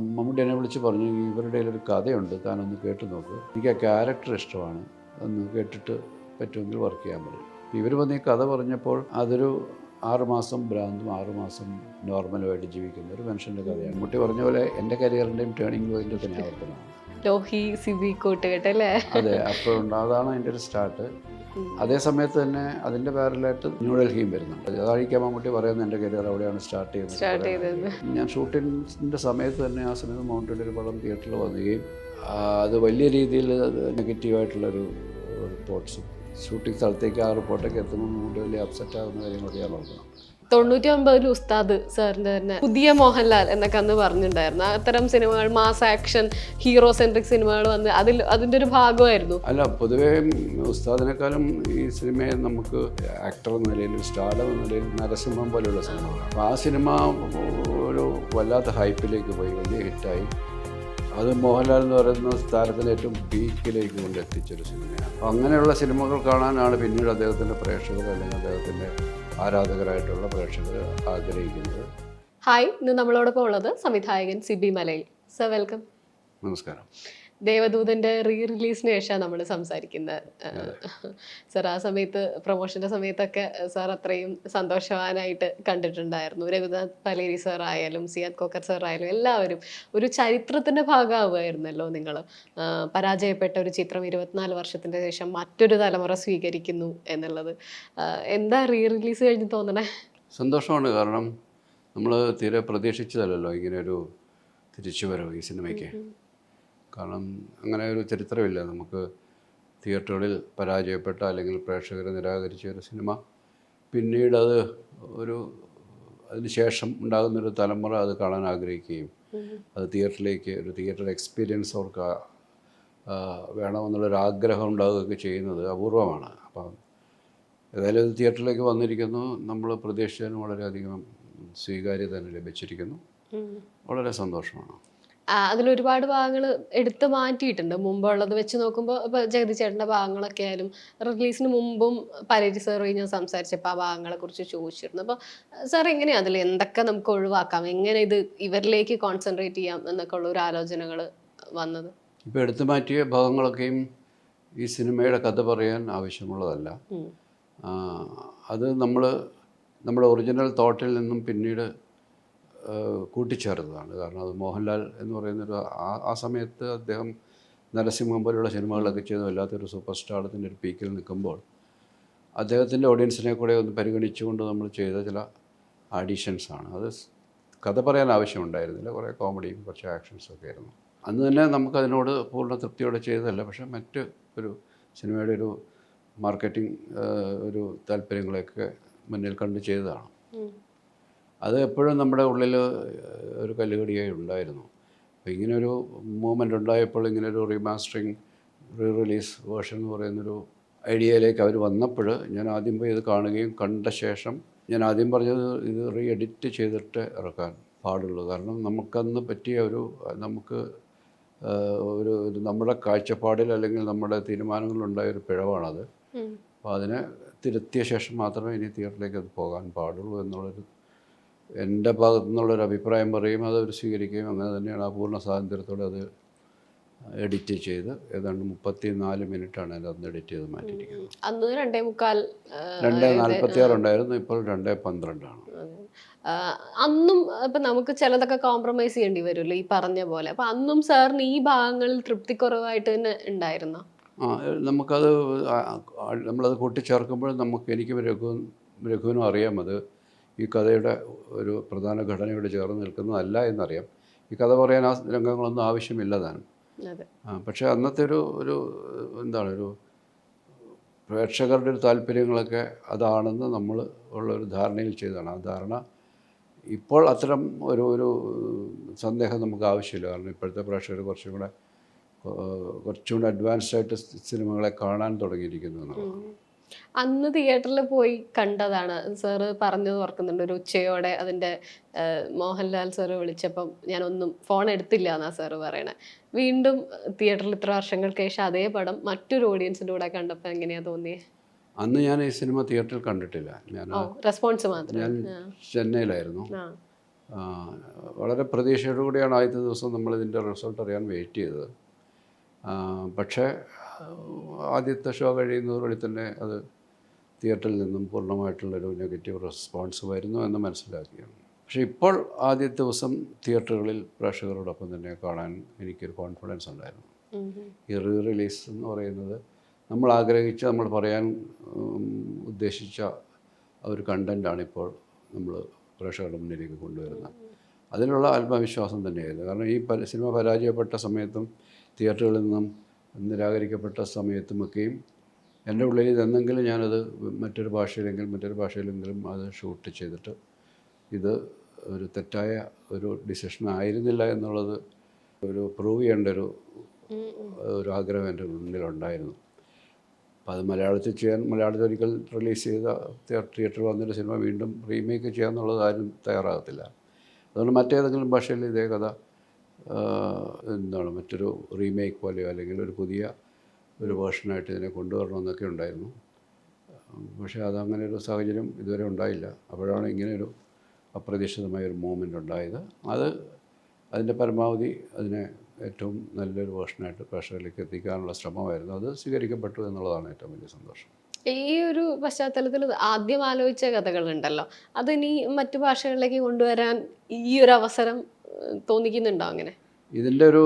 മമ്മൂട്ടി എന്നെ വിളിച്ച് പറഞ്ഞു, ഇവരുടെ ഒരു കഥയുണ്ട്, താനൊന്ന് കേട്ട് നോക്ക്, എനിക്ക് ആ ക്യാരക്ടർ ഇഷ്ടമാണ്, ഒന്ന് കേട്ടിട്ട് പറ്റുമെങ്കിൽ വർക്ക് ചെയ്യാൻ പറ്റും. ഇവർ വന്ന് ഈ കഥ പറഞ്ഞപ്പോൾ അതൊരു 6 മാസം ഭ്രാന്തും 6 മാസം നോർമലുമായിട്ട് ജീവിക്കുന്ന ഒരു മനുഷ്യൻ്റെ കഥയാണ്. മമ്മൂട്ടി പറഞ്ഞ പോലെ എൻ്റെ കരിയറിൻ്റെയും ടേണിംഗ് പോയിൻ്റ് തന്നെ ആവർത്തനമാണ്. ലോഹി സിബി കൂട്ടുകെട്ടല്ലേ? അതെ, അപ്പോഴുണ്ട്. അതാണ് അതിൻ്റെ ഒരു സ്റ്റാർട്ട്. അതേ സമയത്ത് തന്നെ അതിൻ്റെ പാരലായിട്ട് ന്യൂഡൽഹിയും വരുന്നുണ്ട്. അതായിരിക്കാം മമ്മൂട്ടി പറയുന്നത് എൻ്റെ കരിയർ അവിടെയാണ് സ്റ്റാർട്ട് ചെയ്യുന്നത്. ഞാൻ ഷൂട്ടിങ്ങിൻ്റെ സമയത്ത് തന്നെ ആ സമയത്ത് മമ്മൂട്ടിയുടെ ഒരു പടം തിയേറ്ററിൽ വരികയും അത് വലിയ രീതിയിൽ നെഗറ്റീവായിട്ടുള്ളൊരു റിപ്പോർട്ട്സും ഷൂട്ടിംഗ് സ്ഥലത്തേക്ക് ആ റിപ്പോർട്ടൊക്കെ എത്തുമ്പോൾ മമ്മൂട്ടി വലിയ അപ്സെറ്റ് ആകുന്ന കാര്യങ്ങളൊക്കെ ഞാൻ പറഞ്ഞു. 99 ഉസ്താദ് സാറിൻ്റെ തന്നെ പുതിയ മോഹൻലാൽ എന്നൊക്കെ അന്ന് പറഞ്ഞിട്ടുണ്ടായിരുന്നു. അത്തരം സിനിമകൾ, മാസ് ആക്ഷൻ, ഹീറോ സെൻട്രിക് സിനിമകൾ വന്ന് അതിൻ്റെ ഒരു ഭാഗമായിരുന്നു. അല്ല, പൊതുവേ ഉസ്താദിനേക്കാളും ഈ സിനിമയെ നമുക്ക് ആക്ടർ എന്ന നിലയിൽ, സ്റ്റാർ എന്ന നിലയിൽ നരസിംഹം പോലെയുള്ള സിനിമകളാണ്. അപ്പോൾ ആ സിനിമ ഒരു വല്ലാത്ത ഹൈപ്പിലേക്ക് പോയി, വലിയ ഹിറ്റായി. അത് മോഹൻലാൽ എന്ന് പറയുന്ന താരത്തിൻ്റെ ഏറ്റവും പീക്കിലേക്ക് കൊണ്ടെത്തിച്ചൊരു സിനിമയാണ്. അപ്പോൾ അങ്ങനെയുള്ള സിനിമകൾ കാണാനാണ് പിന്നീട് അദ്ദേഹത്തിൻ്റെ പ്രേക്ഷകർ അല്ലെങ്കിൽ അദ്ദേഹത്തിൻ്റെ ആരാധകരായിട്ടുള്ള പ്രേക്ഷകർ ആഗ്രഹിക്കുന്നത്. ഹായ്, ഇന്ന് നമ്മളോടൊപ്പം ഉള്ളത് സംവിധായകൻ സിബി മലയിൽ. Sir, welcome. നമസ്കാരം. ദേവദൂതൻ്റെ റിലീസിന് ശേഷമാണ് നമ്മൾ സംസാരിക്കുന്നത്. സർ, ആ സമയത്ത് പ്രൊമോഷൻ്റെ സമയത്തൊക്കെ സാർ അത്രയും സന്തോഷവാനായിട്ട് കണ്ടിട്ടുണ്ടായിരുന്നു. രഘുനാഥ് പലേരി സാർ ആയാലും സിയാദ് കോക്കർ സാർ ആയാലും എല്ലാവരും ഒരു ചരിത്രത്തിൻ്റെ ഭാഗമാവുമായിരുന്നല്ലോ നിങ്ങൾ. പരാജയപ്പെട്ട ഒരു ചിത്രം 24 വർഷത്തിൻ്റെ ശേഷം മറ്റൊരു തലമുറ സ്വീകരിക്കുന്നു എന്നുള്ളത് എന്താ റിലീസ് കഴിഞ്ഞ് തോന്നണേ? സന്തോഷമാണ്. കാരണം നമ്മൾ തീരെ പ്രതീക്ഷിച്ചതല്ലല്ലോ ഇങ്ങനെയൊരു തിരിച്ചുവരവ് ഈ സിനിമയ്ക്ക്. കാരണം അങ്ങനെ ഒരു ചരിത്രമില്ല. നമുക്ക് തിയേറ്ററുകളിൽ പരാജയപ്പെട്ട അല്ലെങ്കിൽ പ്രേക്ഷകരെ നിരാകരിച്ച ഒരു സിനിമ പിന്നീട് അത് അതിന് ശേഷം ഉണ്ടാകുന്നൊരു തലമുറ അത് കാണാൻ ആഗ്രഹിക്കുകയും അത് തിയേറ്ററിലേക്ക് ഒരു തിയേറ്റർ എക്സ്പീരിയൻസ് അവർക്ക് വേണമെന്നുള്ളൊരാഗ്രഹം ഉണ്ടാകുകയൊക്കെ ചെയ്യുന്നത് അപൂർവമാണ്. അപ്പം ഏതായാലും ഇത് തിയേറ്ററിലേക്ക് വന്നിരിക്കുന്നു. നമ്മൾ പ്രതീക്ഷിച്ചതിന് വളരെയധികം സ്വീകാര്യത തന്നെ ലഭിച്ചിരിക്കുന്നു. വളരെ സന്തോഷമാണ്. അതിലൊരുപാട് ഭാഗങ്ങൾ എടുത്ത് മാറ്റിയിട്ടുണ്ട്. മുമ്പുള്ളത് വെച്ച് നോക്കുമ്പോൾ ഇപ്പോൾ ജഗതി ചേട്ടൻ്റെ ഭാഗങ്ങളൊക്കെ ആയാലും റിലീസിന് മുമ്പും പലേരി സാറുമായി ഞാൻ സംസാരിച്ചപ്പോൾ ആ ഭാഗങ്ങളെക്കുറിച്ച് ചോദിച്ചിരുന്നു. അപ്പോൾ സാർ എങ്ങനെയാണ് അതിൽ എന്തൊക്കെ നമുക്ക് ഒഴിവാക്കാം, എങ്ങനെ ഇത് ഇവരിലേക്ക് കോൺസെൻട്രേറ്റ് ചെയ്യാം എന്നൊക്കെ ഉള്ള ഒരു ആലോചനകൾ വന്നത്? ഇപ്പോൾ എടുത്തു മാറ്റിയ ഭാഗങ്ങളൊക്കെയും ഈ സിനിമയുടെ കഥ പറയാൻ ആവശ്യമുള്ളതല്ല. അത് നമ്മുടെ ഒറിജിനൽ തോട്ടിൽ നിന്നും പിന്നീട് കൂട്ടിച്ചേർത്തതാണ്. കാരണം അത് മോഹൻലാൽ എന്ന് പറയുന്നൊരു ആ സമയത്ത് അദ്ദേഹം നരസിംഹം പോലുള്ള സിനിമകളൊക്കെ ചെയ്ത് വല്ലാത്തൊരു സൂപ്പർ സ്റ്റാർത്തിൻ്റെ ഒരു പീക്കിൽ നിൽക്കുമ്പോൾ അദ്ദേഹത്തിൻ്റെ ഓഡിയൻസിനെ കൂടെ ഒന്ന് പരിഗണിച്ചുകൊണ്ട് നമ്മൾ ചെയ്ത ചില ആഡീഷൻസാണ്. അത് കഥ പറയാൻ ആവശ്യമുണ്ടായിരുന്നില്ല. കുറേ കോമഡിയും കുറച്ച് ആക്ഷൻസും ഒക്കെ ആയിരുന്നു. അന്ന് തന്നെ നമുക്കതിനോട് പൂർണ്ണ തൃപ്തിയോടെ ചെയ്തതല്ല, പക്ഷേ മറ്റ് ഒരു സിനിമയുടെ ഒരു മാർക്കറ്റിംഗ് ഒരു താല്പര്യങ്ങളെയൊക്കെ മുന്നിൽ കണ്ട് ചെയ്തതാണ്. അത് എപ്പോഴും നമ്മുടെ ഉള്ളിൽ ഒരു കല്ലുകടിയായി ഉണ്ടായിരുന്നു. അപ്പോൾ ഇങ്ങനൊരു മൂവ്മെൻ്റ് ഉണ്ടായപ്പോൾ ഇങ്ങനൊരു റീമാസ്റ്ററിങ് റിലീസ് വേർഷൻ എന്ന് പറയുന്നൊരു ഐഡിയയിലേക്ക് അവർ വന്നപ്പോൾ ഞാൻ ആദ്യം പോയി ഇത് കാണുകയും കണ്ട ശേഷം ഞാൻ ആദ്യം പറഞ്ഞത് ഇത് എഡിറ്റ് ചെയ്തിട്ട് ഇറക്കാൻ പാടുള്ളൂ. കാരണം നമുക്കന്ന് പറ്റിയ നമുക്ക് ഒരു നമ്മുടെ കാഴ്ചപ്പാടിൽ അല്ലെങ്കിൽ നമ്മുടെ തീരുമാനങ്ങളിലുണ്ടായൊരു പിഴവാണത്. അപ്പോൾ അതിനെ തിരുത്തിയ ശേഷം മാത്രമേ ഇനി തിയേറ്ററിലേക്ക് അത് പോകാൻ പാടുള്ളൂ എന്നുള്ളൊരു എൻ്റെ ഭാഗത്തു നിന്നുള്ളൊരു അഭിപ്രായം പറയും. അത് അവർ സ്വീകരിക്കുകയും അങ്ങനെ തന്നെയാണ് ആ പൂർണ്ണ സ്വാതന്ത്ര്യത്തോടെ അത് എഡിറ്റ് ചെയ്ത് ഏതാണ്ട് 34 മിനിറ്റാണ് അതിനകത്ത് എഡിറ്റ് ചെയ്ത് മാറ്റിയിരിക്കുന്നത്. അന്ന് 2:46 ഉണ്ടായിരുന്നു, ഇപ്പോൾ 2:12 ആണ്. അന്നും ഇപ്പം നമുക്ക് ചിലതൊക്കെ കോംപ്രമൈസ് ചെയ്യേണ്ടി വരുമല്ലോ ഈ പറഞ്ഞ പോലെ. അപ്പം അന്നും സാറിന് ഈ ഭാഗങ്ങളിൽ തൃപ്തിക്കുറവായിട്ട് തന്നെ ഉണ്ടായിരുന്നോ? നമ്മളത് കൂട്ടിച്ചേർക്കുമ്പോൾ എനിക്കും രഘുവിനും അറിയാം അത് ഈ കഥയുടെ ഒരു പ്രധാന ഘടനയോട് ചേർന്ന് നിൽക്കുന്നതല്ല എന്നറിയാം. ഈ കഥ പറയാൻ ആ രംഗങ്ങളൊന്നും ആവശ്യമില്ല താനും. പക്ഷേ അന്നത്തെ ഒരു പ്രേക്ഷകരുടെ ഒരു താല്പര്യങ്ങളൊക്കെ അതാണെന്ന് നമ്മൾ ഉള്ളൊരു ധാരണയിൽ ചെയ്തതാണ്. ആ ധാരണ ഇപ്പോൾ അത്തരം ഒരു സന്ദേഹം നമുക്ക് ആവശ്യമില്ല. കാരണം ഇപ്പോഴത്തെ പ്രേക്ഷകർ കുറച്ചും കൂടെ അഡ്വാൻസ്ഡ് ആയിട്ട് സിനിമകളെ കാണാൻ തുടങ്ങിയിരിക്കുന്നു എന്നുള്ളതാണ്. അന്ന് തിയേറ്ററിൽ പോയി കണ്ടതാണ്. സാറ് പറഞ്ഞത് ഓർക്കുന്നുണ്ട്, ഒരു ഉച്ചയോടെ അതിൻ്റെ മോഹൻലാൽ സാറ് വിളിച്ചപ്പം ഞാനൊന്നും ഫോൺ എടുത്തില്ല എന്നാണ് സാറ് പറയണേ. വീണ്ടും തിയേറ്ററിൽ ഇത്ര വർഷങ്ങൾക്ക് ശേഷം അതേ പടം മറ്റൊരു ഓഡിയൻസിൻ്റെ കൂടെ കണ്ടപ്പോൾ എങ്ങനെയാണ് തോന്നിയത്? അന്ന് ഞാൻ ഈ സിനിമ തിയേറ്ററിൽ കണ്ടിട്ടില്ല. ഞാൻ റെസ്പോൺസ് മാത്രം. ഞാൻ ചെന്നൈയിലായിരുന്നു. ആ, വളരെ പ്രതീക്ഷയോടുകൂടിയാണ് ആദ്യത്തെ ദിവസം നമ്മളിതിൻ്റെ റിസൾട്ട് അറിയാൻ വെയിറ്റ് ചെയ്തത്. പക്ഷേ ആദ്യത്തെ ഷോ കഴിയുന്നതോടുകൂടി തന്നെ അത് തിയേറ്ററിൽ നിന്നും പൂർണ്ണമായിട്ടുള്ളൊരു നെഗറ്റീവ് റെസ്പോൺസ് വരുന്നു എന്ന് മനസ്സിലാക്കിയാണ്. പക്ഷേ ഇപ്പോൾ ആദ്യത്തെ ദിവസം തിയേറ്ററുകളിൽ പ്രേക്ഷകരോടൊപ്പം തന്നെ കാണാൻ എനിക്കൊരു കോൺഫിഡൻസ് ഉണ്ടായിരുന്നു. ഈ റിലീസ് എന്ന് പറയുന്നത് നമ്മൾ ആഗ്രഹിച്ച, നമ്മൾ പറയാൻ ഉദ്ദേശിച്ച ഒരു കണ്ടൻ്റാണ് ഇപ്പോൾ നമ്മൾ പ്രേക്ഷകരുടെ മുന്നിലേക്ക് കൊണ്ടുവരുന്നത്. അതിനുള്ള ആത്മവിശ്വാസം തന്നെയായിരുന്നു. കാരണം ഈ സിനിമ പരാജയപ്പെട്ട സമയത്തും തിയേറ്ററുകളിൽ നിന്നും നിരാകരിക്കപ്പെട്ട സമയത്തുമൊക്കെയും എൻ്റെ ഉള്ളിൽ ഇതെന്തെങ്കിലും ഞാനത് മറ്റൊരു ഭാഷയിലെങ്കിലും അത് ഷൂട്ട് ചെയ്തിട്ട് ഇത് ഒരു തെറ്റായ ഒരു ഡിസിഷൻ ആയിരുന്നില്ല എന്നുള്ളത് ഒരു പ്രൂവ് ചെയ്യേണ്ട ഒരു ആഗ്രഹം എൻ്റെ ഉള്ളിലുണ്ടായിരുന്നു. അപ്പോൾ അത് മലയാളത്തിൽ ഒരിക്കൽ റിലീസ് ചെയ്ത തിയേറ്ററിൽ വന്നൊരു സിനിമ വീണ്ടും റീമേക്ക് ചെയ്യാന്നുള്ളത് ആരും തയ്യാറാകത്തില്ല. അതുകൊണ്ട് മറ്റേതെങ്കിലും ഭാഷയിൽ ഇതേ കഥ മറ്റൊരു റീമേക്ക് പോലെയോ അല്ലെങ്കിൽ ഒരു പുതിയ ഒരു വേർഷനായിട്ട് ഇതിനെ കൊണ്ടുവരണമെന്നൊക്കെ ഉണ്ടായിരുന്നു. പക്ഷേ അതങ്ങനെ ഒരു സാഹചര്യം ഇതുവരെ ഉണ്ടായില്ല. അപ്പോഴാണ് ഇങ്ങനെയൊരു അപ്രതീക്ഷിതമായൊരു മൂവ്മെൻ്റ് ഉണ്ടായത്. അതിൻ്റെ പരമാവധി അതിനെ ഏറ്റവും നല്ലൊരു വേർഷനായിട്ട് പ്രേക്ഷകരിലേക്ക് എത്തിക്കാനുള്ള ശ്രമമായിരുന്നു. അത് സ്വീകരിക്കപ്പെട്ടു എന്നുള്ളതാണ് ഏറ്റവും വലിയ സന്തോഷം. ഈ ഒരു പശ്ചാത്തലത്തിൽ ആദ്യം ആലോചിച്ച കഥകളുണ്ടല്ലോ, അതിനി മറ്റു ഭാഷകളിലേക്ക് കൊണ്ടുവരാൻ ഈ ഒരു അവസരം തോന്നിക്കുന്നുണ്ടോ? അങ്ങനെ ഇതിൻ്റെ ഒരു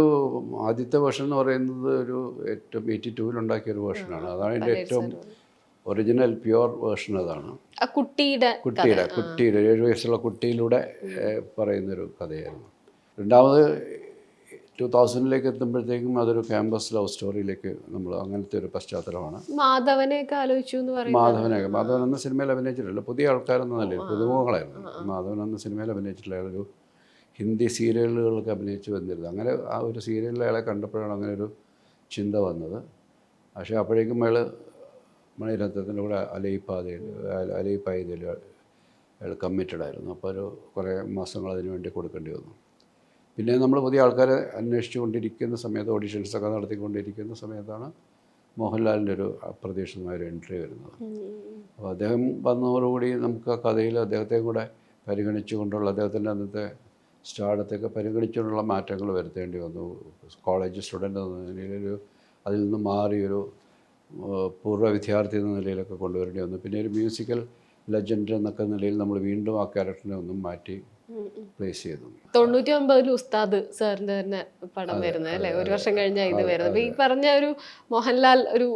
ആദ്യത്തെ വേർഷൻ എന്ന് പറയുന്നത് ഒരു ഏറ്റവും 82-ൽ ഉണ്ടാക്കിയൊരു വേർഷനാണ്. അതാണ് ഇതിൻ്റെ ഏറ്റവും ഒറിജിനൽ പ്യുവർ വേർഷൻ. അതാണ് കുട്ടിയുടെ 7 വയസ്സുള്ള കുട്ടിയിലൂടെ പറയുന്നൊരു കഥയായിരുന്നു. രണ്ടാമത് 2000-ലേക്ക് എത്തുമ്പോഴത്തേക്കും അതൊരു ക്യാമ്പസ് ലവ് സ്റ്റോറിയിലേക്ക് നമ്മൾ അങ്ങനത്തെ ഒരു പശ്ചാത്തലമാണ്. മാധവനെയൊക്കെ ആലോചിച്ചു എന്ന് പറയുന്നത്. മാധവൻ എന്ന സിനിമയിൽ അഭിനയിച്ചിട്ടില്ല, പുതിയ ആൾക്കാരെന്ന നിലയിൽ പുതുമുഖങ്ങളായിരുന്നു. മാധവൻ എന്ന സിനിമയിൽ അഭിനയിച്ചിട്ടുള്ള അയാളൊരു ഹിന്ദി സീരിയലുകളൊക്കെ അഭിനയിച്ച് വന്നിരുന്നത്. അങ്ങനെ ആ ഒരു സീരിയലിൽ അയാളെ കണ്ടപ്പോഴാണ് അങ്ങനെ ഒരു ചിന്ത വന്നത്. പക്ഷേ അപ്പോഴേക്കും അയാൾ മണിരത്നത്തിൻ്റെ കൂടെ അലയിപ്പായതിൽ അയാൾ കമ്മിറ്റഡ് ആയിരുന്നു. അപ്പോൾ കുറേ മാസങ്ങൾ അതിനു വേണ്ടി കൊടുക്കേണ്ടി വന്നു. പിന്നെ നമ്മൾ പുതിയ ആൾക്കാരെ അന്വേഷിച്ചു കൊണ്ടിരിക്കുന്ന സമയത്ത്, ഓഡിഷൻസൊക്കെ നടത്തിക്കൊണ്ടിരിക്കുന്ന സമയത്താണ് മോഹൻലാലിൻ്റെ ഒരു അപ്രതീക്ഷിതമായൊരു എൻട്രി വരുന്നത്. അപ്പോൾ അദ്ദേഹം വന്നതോടുകൂടി നമുക്ക് ആ കഥയിൽ അദ്ദേഹത്തെ കൂടെ പരിഗണിച്ചുകൊണ്ടുള്ള അദ്ദേഹത്തിൻ്റെ അന്നത്തെ സ്റ്റാർഡത്തെയൊക്കെ പരിഗണിച്ചുകൊണ്ടുള്ള മാറ്റങ്ങൾ വരുത്തേണ്ടി വന്നു. കോളേജ് സ്റ്റുഡൻ്റ് എന്ന നിലയിലൊരു അതിൽ നിന്ന് മാറിയൊരു പൂർവ്വ വിദ്യാർത്ഥി എന്ന നിലയിലൊക്കെ കൊണ്ടുവരേണ്ടി വന്നു. പിന്നെ ഒരു മ്യൂസിക്കൽ ലെജൻഡ് എന്നൊക്കെ നിലയിൽ നമ്മൾ വീണ്ടും ആ ക്യാരക്ടറിനെ ഒന്നും മാറ്റി പ്ലേസ് ചെയ്തു. 99-ൽ ഉസ്താദ് സാറിൻ്റെ തന്നെ പടം വരുന്നത് അല്ലേ? ഒരു വർഷം കഴിഞ്ഞാൽ ഇത് വരുന്നത്. അപ്പോൾ ഈ പറഞ്ഞ ഒരു മോഹൻലാൽ, ഒരു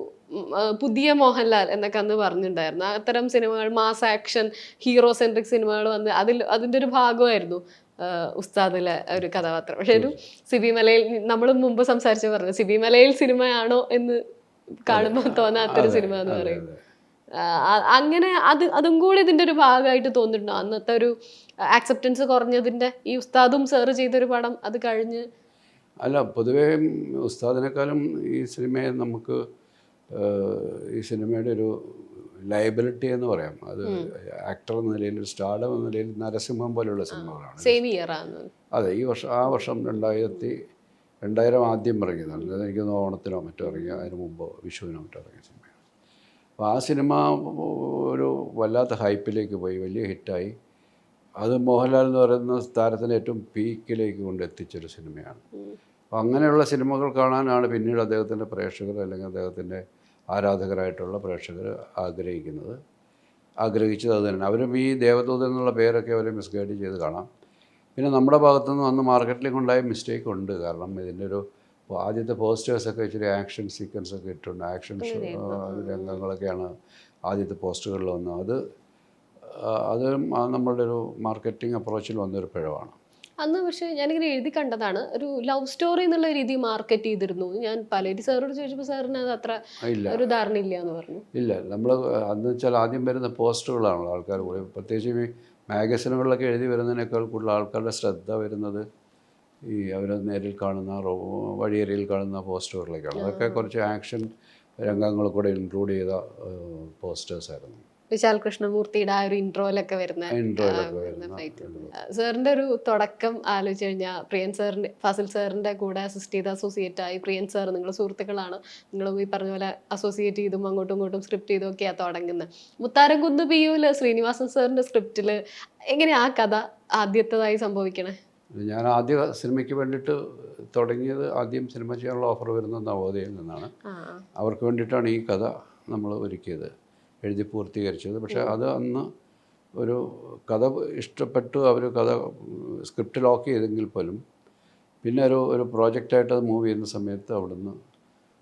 പുതിയ മോഹൻലാൽ എന്നൊക്കെ അന്ന് പറഞ്ഞിട്ടുണ്ടായിരുന്നു. അത്തരം സിനിമകൾ, മാസ് ആക്ഷൻ ഹീറോ സെൻട്രിക് സിനിമകൾ വന്ന് അതിൻ്റെ ഒരു ഭാഗമായിരുന്നു ഉസ്താദിലെ ഒരു കഥാപാത്രം. പക്ഷെ ഒരു സിബി മലയിൽ, നമ്മൾ മുമ്പ് സംസാരിച്ച് പറഞ്ഞു, സിബി മലയിൽ സിനിമയാണോ എന്ന് കാണുമ്പോൾ തോന്നാത്തൊരു സിനിമ എന്ന് പറയും. അങ്ങനെ അതും കൂടി ഇതിൻ്റെ ഒരു ഭാഗമായിട്ട് തോന്നിയിട്ടുണ്ടോ? അന്നത്തെ ഒരു ആക്സെപ്റ്റൻസ് കുറഞ്ഞതിൻ്റെ ഈ ഉസ്താദും സാറ് ചെയ്തൊരു പടം അത് കഴിഞ്ഞ്? അല്ല, പൊതുവേ ഉസ്താദിനേക്കാളും ഈ സിനിമയെ നമുക്ക് ഈ സിനിമയുടെ ഒരു ലയബിലിറ്റി എന്ന് പറയാം. അത് ആക്ടർ എന്ന നിലയിൽ, ഒരു സ്റ്റാർഡം എന്ന നിലയിൽ നരസിംഹം പോലെയുള്ള സിനിമകളാണ്. സെയിം ഇയർ ആണ്. അതെ, ആ വർഷം 2000 ആദ്യം ഇറങ്ങിയതാണ്. എനിക്ക് തോന്നുന്നു ഓണത്തിനോ മറ്റോ ഇറങ്ങിയ, അതിന് മുമ്പോ വിഷുവിനോ മറ്റോ ഇറങ്ങിയ സിനിമയാണ്. അപ്പോൾ ആ സിനിമ ഒരു വല്ലാത്ത ഹൈപ്പിലേക്ക് പോയി, വലിയ ഹിറ്റായി. അത് മോഹൻലാൽ എന്ന് പറയുന്ന താരത്തിന് ഏറ്റവും പീക്കിലേക്ക് കൊണ്ടെത്തിച്ചൊരു സിനിമയാണ്. അപ്പോൾ അങ്ങനെയുള്ള സിനിമകൾ കാണാനാണ് പിന്നീട് അദ്ദേഹത്തിൻ്റെ പ്രേക്ഷകർ, അല്ലെങ്കിൽ അദ്ദേഹത്തിൻ്റെ ആരാധകരായിട്ടുള്ള പ്രേക്ഷകർ ആഗ്രഹിച്ചത് അത് തന്നെ. അവരും ഈ ദേവദൂതൻ എന്നുള്ള പേരൊക്കെ അവർ മിസ്ഗൈഡ് ചെയ്ത് കാണാം. പിന്നെ നമ്മുടെ ഭാഗത്തുനിന്ന് അന്ന് മാർക്കറ്റിലേക്ക് ഉണ്ടായ മിസ്റ്റേക്ക് ഉണ്ട്. കാരണം ഇതിൻ്റെ ഒരു ആദ്യത്തെ പോസ്റ്റേഴ്സൊക്കെ ഇച്ചിരി ആക്ഷൻ സീക്വൻസൊക്കെ ഇട്ടുണ്ട്. ആക്ഷൻ രംഗങ്ങളൊക്കെയാണ് ആദ്യത്തെ പോസ്റ്ററുകളിൽ വന്നത്. അത് നമ്മളുടെ ഒരു മാർക്കറ്റിംഗ് അപ്രോച്ചിൽ വന്നൊരു പിഴവാണ് അന്ന്. പക്ഷേ ഞാനിങ്ങനെ എഴുതി കണ്ടതാണ്, ഒരു ലവ് സ്റ്റോറി എന്നുള്ള രീതി മാർക്കറ്റ് ചെയ്തിരുന്നു. ഞാൻ പലേരി സാറോട് ചോദിച്ചപ്പോൾ സാറിന് അത് അത്ര ഒരു ധാരണ ഇല്ല എന്ന് പറഞ്ഞു. ഇല്ല, നമ്മൾ അന്ന് വെച്ചാൽ ആദ്യം വരുന്ന പോസ്റ്ററുകളാണല്ലോ ആൾക്കാർ കൂടി, പ്രത്യേകിച്ച് ഈ മാഗസിനുകളിലൊക്കെ എഴുതി വരുന്നതിനേക്കാൾ കൂടുതൽ ആൾക്കാരുടെ ശ്രദ്ധ വരുന്നത് ഈ അവർ നേരിൽ കാണുന്ന വഴിയരിയിൽ കാണുന്ന പോസ്റ്ററുകളിലേക്കാണ്. അതൊക്കെ കുറച്ച് ആക്ഷൻ രംഗങ്ങൾ കൂടെ ഇൻക്ലൂഡ് ചെയ്ത പോസ്റ്റേഴ്സായിരുന്നു. വിശാൽ കൃഷ്ണമൂർത്തിയുടെ ആ ഒരു ഇൻട്രോയിലൊക്കെ വരുന്ന സാറിന്റെ ഒരു തുടക്കം ആലോചിച്ച് കഴിഞ്ഞാൽ, പ്രിയൻ സാറിന്റെ, ഫാസിൽ സാറിന്റെ കൂടെ അസോസിയേറ്റ് ആയി പ്രിയൻ സാർ, നിങ്ങൾ സുഹൃത്തുക്കളാണ്, നിങ്ങൾ ഈ പറഞ്ഞ പോലെ അസോസിയേറ്റ് ചെയ്തും അങ്ങോട്ടും ഇങ്ങോട്ടും സ്ക്രിപ്റ്റ് ചെയ്തും ഒക്കെയാണ് തുടങ്ങുന്നത്. മുത്താരം കുന്ന് പിയൂല് ശ്രീനിവാസൻ സാറിന്റെ സ്ക്രിപ്റ്റില് എങ്ങനെയാ ആ കഥ ആദ്യത്തേതായി സംഭവിക്കണേ? ഞാൻ ആദ്യ സിനിമയ്ക്ക് വേണ്ടിയിട്ട് തുടങ്ങിയത്, ആദ്യം സിനിമ ചെയ്യാനുള്ള ഓഫർ വരുന്നത് നവോദയയിൽ നിന്നാണ്. അവർക്ക് വേണ്ടിയിട്ടാണ് ഈ കഥ നമ്മൾ ഒരുക്കിയത്, എഴുതി പൂർത്തീകരിച്ചത്. പക്ഷേ അത് അന്ന് ഒരു കഥ ഇഷ്ടപ്പെട്ടു, അവർ കഥ സ്ക്രിപ്റ്റ് ലോക്ക് ചെയ്തെങ്കിൽ പോലും പിന്നെ ഒരു പ്രോജക്റ്റായിട്ട് അത് മൂവ് ചെയ്യുന്ന സമയത്ത് അവിടുന്ന്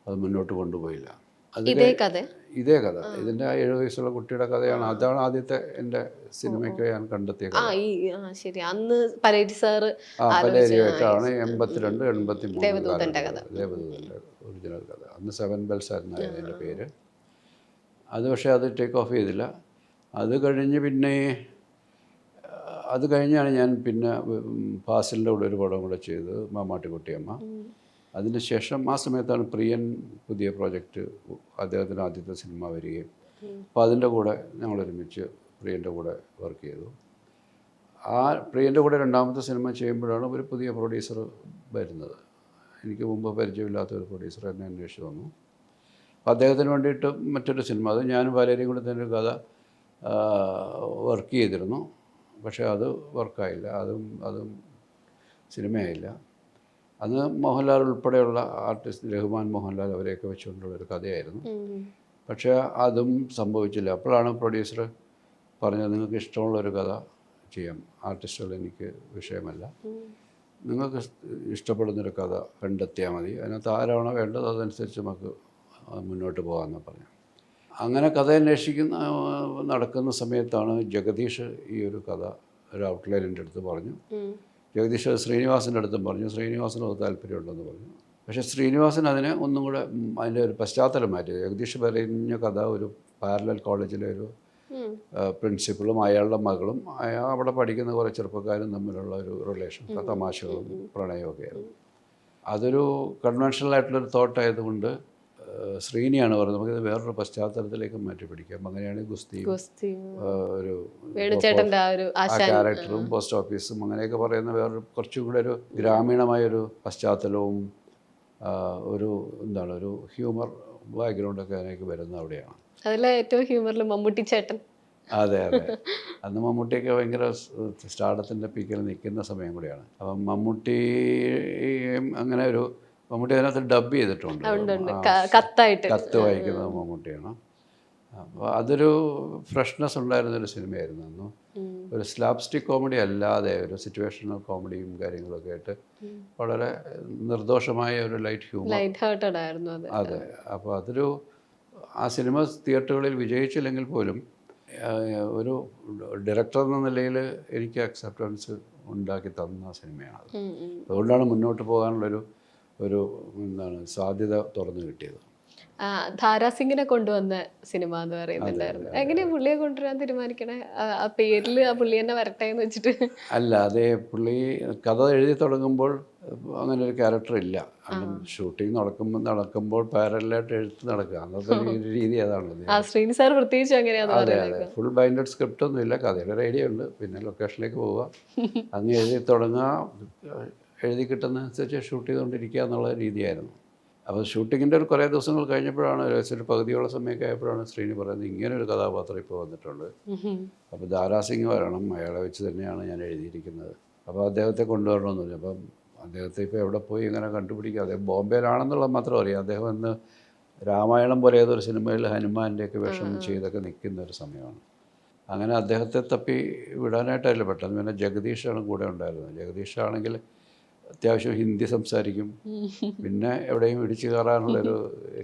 അത് മുന്നോട്ട് കൊണ്ടുപോയില്ല. ഇതേ കഥ ഇതിൻ്റെ 7 വയസ്സുള്ള കുട്ടിയുടെ കഥയാണ്. അതാണ് ആദ്യത്തെ എൻ്റെ സിനിമയ്ക്ക് ഞാൻ കണ്ടെത്തിയ കഥ. ശരി, അന്ന് പലേരി സാറ് പലേരിയായിട്ടാണ് 82, 83 ദേവദൂതൻ്റെ ഒറിജിനൽ കഥ. അന്ന് 7 Bells ആയിരുന്നു അതിൻ്റെ പേര്. അത് പക്ഷേ അത് ടേക്ക് ഓഫ് ചെയ്തില്ല. അത് കഴിഞ്ഞാണ് ഞാൻ പിന്നെ ഫാസിലിൻ്റെ കൂടെ ഒരു പടം കൂടെ ചെയ്തത്, മാമാട്ടിക്കുട്ടിയമ്മ. അതിനുശേഷം ആ സമയത്താണ് പ്രിയൻ പുതിയ പ്രോജക്റ്റ്, അദ്ദേഹത്തിൻ്റെ ആദ്യത്തെ സിനിമ വരികയും അപ്പോൾ അതിൻ്റെ കൂടെ ഞങ്ങൾ ഒരുമിച്ച് പ്രിയൻ്റെ കൂടെ വർക്ക് ചെയ്തു. ആ പ്രിയൻ്റെ കൂടെ രണ്ടാമത്തെ സിനിമ ചെയ്യുമ്പോഴാണ് ഒരു പുതിയ പ്രൊഡ്യൂസർ വരുന്നത്. എനിക്ക് മുമ്പ് പരിചയമില്ലാത്ത ഒരു പ്രൊഡ്യൂസർ എന്നെ അന്വേഷിച്ച് വന്നു. അപ്പോൾ അദ്ദേഹത്തിന് വേണ്ടിയിട്ട് മറ്റൊരു സിനിമ, അത് ഞാനും വാലേരിയും കൂടെ തന്നെ ഒരു കഥ വർക്ക് ചെയ്തിരുന്നു. പക്ഷേ അത് വർക്കായില്ല, അതും സിനിമയായില്ല. അന്ന് മോഹൻലാൽ ഉൾപ്പെടെയുള്ള ആർട്ടിസ്റ്റ്, രഹ്മാൻ, മോഹൻലാൽ അവരെയൊക്കെ വെച്ചുകൊണ്ടുള്ളൊരു കഥയായിരുന്നു. പക്ഷേ അതും സംഭവിച്ചില്ല. അപ്പോഴാണ് പ്രൊഡ്യൂസർ പറഞ്ഞത്, നിങ്ങൾക്ക് ഇഷ്ടമുള്ളൊരു കഥ ചെയ്യാം, ആർട്ടിസ്റ്റുകൾ എനിക്ക് വിഷയമല്ല, നിങ്ങൾക്ക് ഇഷ്ടപ്പെടുന്നൊരു കഥ കണ്ടെത്തിയാൽ മതി, അതിനകത്ത് ആരാണോ വേണ്ടത് അതനുസരിച്ച് നമുക്ക് മുന്നോട്ട് പോകാമെന്ന് പറഞ്ഞു. അങ്ങനെ കഥ അന്വേഷിക്കുന്ന നടക്കുന്ന സമയത്താണ് ജഗദീഷ് ഈ ഒരു കഥ ഒരു ഔട്ട്ലൈൻ എൻ്റെ അടുത്ത് പറഞ്ഞു. ജഗദീഷ് ശ്രീനിവാസൻ്റെ അടുത്തും പറഞ്ഞു. ശ്രീനിവാസനും അത് താല്പര്യമുണ്ടെന്ന് പറഞ്ഞു. പക്ഷേ ശ്രീനിവാസൻ അതിനെ ഒന്നും കൂടെ അതിൻ്റെ ഒരു പശ്ചാത്തലം മാറ്റി. ജഗദീഷ് പറഞ്ഞ കഥ ഒരു പാരലൽ കോളേജിലെ ഒരു പ്രിൻസിപ്പളും അയാളുടെ മകളും അവിടെ പഠിക്കുന്ന കുറേ ചെറുപ്പക്കാരും തമ്മിലുള്ള ഒരു റിലേഷൻ, തമാശകളും പ്രണയമൊക്കെ ആയിരുന്നു. അതൊരു കൺവെൻഷണൽ ആയിട്ടുള്ളൊരു തോട്ടായതുകൊണ്ട് ശ്രീനിയാണ് പറഞ്ഞത്, നമുക്കിത് വേറൊരു പശ്ചാത്തലത്തിലേക്ക് മാറ്റി പിടിക്കാം. അങ്ങനെയാണ് ഗുസ്തിയും ഒരു ക്യാരക്ടറും പോസ്റ്റ് ഓഫീസും അങ്ങനെയൊക്കെ പറയുന്ന വേറൊരു കുറച്ചും കൂടെ ഒരു ഗ്രാമീണമായൊരു പശ്ചാത്തലവും ഒരു ഒരു ഹ്യൂമർ ബാക്ക്ഗ്രൗണ്ടൊക്കെ അതിനേക്ക് വരുന്നത് അവിടെയാണ്. അതിലെ ഏറ്റവും ഹ്യൂമറിൽ മമ്മൂട്ടി ചേട്ടൻ. അതെ, അന്ന് മമ്മൂട്ടിയൊക്കെ ഭയങ്കര സ്റ്റാർഡത്തിൻ്റെ പീക്കിൽ നിൽക്കുന്ന സമയം കൂടെയാണ്. അപ്പം അങ്ങനെ മമ്മൂട്ടി അതിനകത്ത് ഡബ് ചെയ്തിട്ടുണ്ട്, കത്ത് വായിക്കുന്നത് മമ്മൂട്ടിയാണ്. അപ്പോൾ അതൊരു ഫ്രഷ്നെസ് ഉണ്ടായിരുന്നൊരു സിനിമയായിരുന്നു അന്ന്. ഒരു സ്ലാപ്സ്റ്റിക് കോമഡി അല്ലാതെ ഒരു സിറ്റുവേഷണൽ കോമഡിയും കാര്യങ്ങളൊക്കെ ആയിട്ട് വളരെ നിർദോഷമായ ഒരു ലൈറ്റ് ഹ്യൂമർ. അതെ, അപ്പോൾ ആ സിനിമ തിയേറ്ററുകളിൽ വിജയിച്ചില്ലെങ്കിൽ പോലും ഒരു ഡയറക്ടർ എന്ന നിലയിൽ എനിക്ക് അക്സെപ്റ്റൻസ് ഉണ്ടാക്കി തന്ന സിനിമയാണ്. അതുകൊണ്ടാണ് മുന്നോട്ട് പോകാനുള്ളൊരു സാധ്യത തുറന്നു കിട്ടിയത്. ധാരാസിംഗിനെ കൊണ്ടുവന്ന സിനിമ എന്ന് പറയുന്നുണ്ടായിരുന്നു. എങ്ങനെയാ പുള്ളിയെ കൊണ്ടുവരാൻ തീരുമാനിക്കണേ? ആ പേരിൽ ആ പുള്ളി തന്നെ വരട്ടെ എന്ന് വെച്ചിട്ട്? അല്ല, അതേ പുള്ളി കഥ എഴുതി തുടങ്ങുമ്പോൾ അങ്ങനെ ഒരു ക്യാരക്ടർ ഇല്ല. ഷൂട്ടിംഗ് നടക്കുമ്പോൾ പാരലായിട്ട് എഴുത്ത് നടക്കുക, അന്നത്തെ രീതി അതാണ്. ശ്രീനി സാർ പ്രത്യേകിച്ച് അങ്ങനെയാണ്. അതെ, ഫുൾ ബൈൻഡഡ് സ്ക്രിപ്റ്റ് ഒന്നും ഇല്ല, കഥയുടെ ഒരു ഐഡിയ ഉണ്ട്, പിന്നെ ലൊക്കേഷനിലേക്ക് പോവുക, അങ്ങ് എഴുതി തുടങ്ങുക, എഴുതി കിട്ടുന്നതനുസരിച്ച് ഷൂട്ട് ചെയ്തുകൊണ്ടിരിക്കുക എന്നുള്ള രീതിയായിരുന്നു. അപ്പോൾ ഷൂട്ടിങ്ങിൻ്റെ ഒരു കുറേ ദിവസങ്ങൾ കഴിഞ്ഞപ്പോഴാണ്, ഒരു പകുതിയോളം സമയമൊക്കെ ആയപ്പോഴാണ് ശ്രീനി പറയുന്നത്, ഇങ്ങനൊരു കഥാപാത്രം ഇപ്പോൾ വന്നിട്ടുണ്ട്, അപ്പോൾ ധാരാസിംഗ് വരണം, അയാളെ വെച്ച് തന്നെയാണ് ഞാൻ എഴുതിയിരിക്കുന്നത്, അപ്പോൾ അദ്ദേഹത്തെ കൊണ്ടുവരണമെന്ന് പറഞ്ഞു. അപ്പം അദ്ദേഹത്തെ ഇപ്പോൾ എവിടെ പോയി ഇങ്ങനെ കണ്ടുപിടിക്കുക, അദ്ദേഹം ബോംബെയിലാണെന്നുള്ള മാത്രം അറിയാം. അദ്ദേഹം ഇന്ന് രാമായണം പോലെ ഏതൊരു സിനിമയിൽ ഹനുമാൻ്റെയൊക്കെ വേഷം ചെയ്തൊക്കെ നിൽക്കുന്ന ഒരു സമയമാണ്. അങ്ങനെ അദ്ദേഹത്തെ തപ്പി വിടാനായിട്ടല്ല പെട്ടെന്ന് പിന്നെ ജഗദീഷാണ് കൂടെ ഉണ്ടായിരുന്നത്. ജഗദീഷാണെങ്കിൽ അത്യാവശ്യം ഹിന്ദി സംസാരിക്കും, പിന്നെ എവിടെയും ഇടിച്ചു കയറാനുള്ളൊരു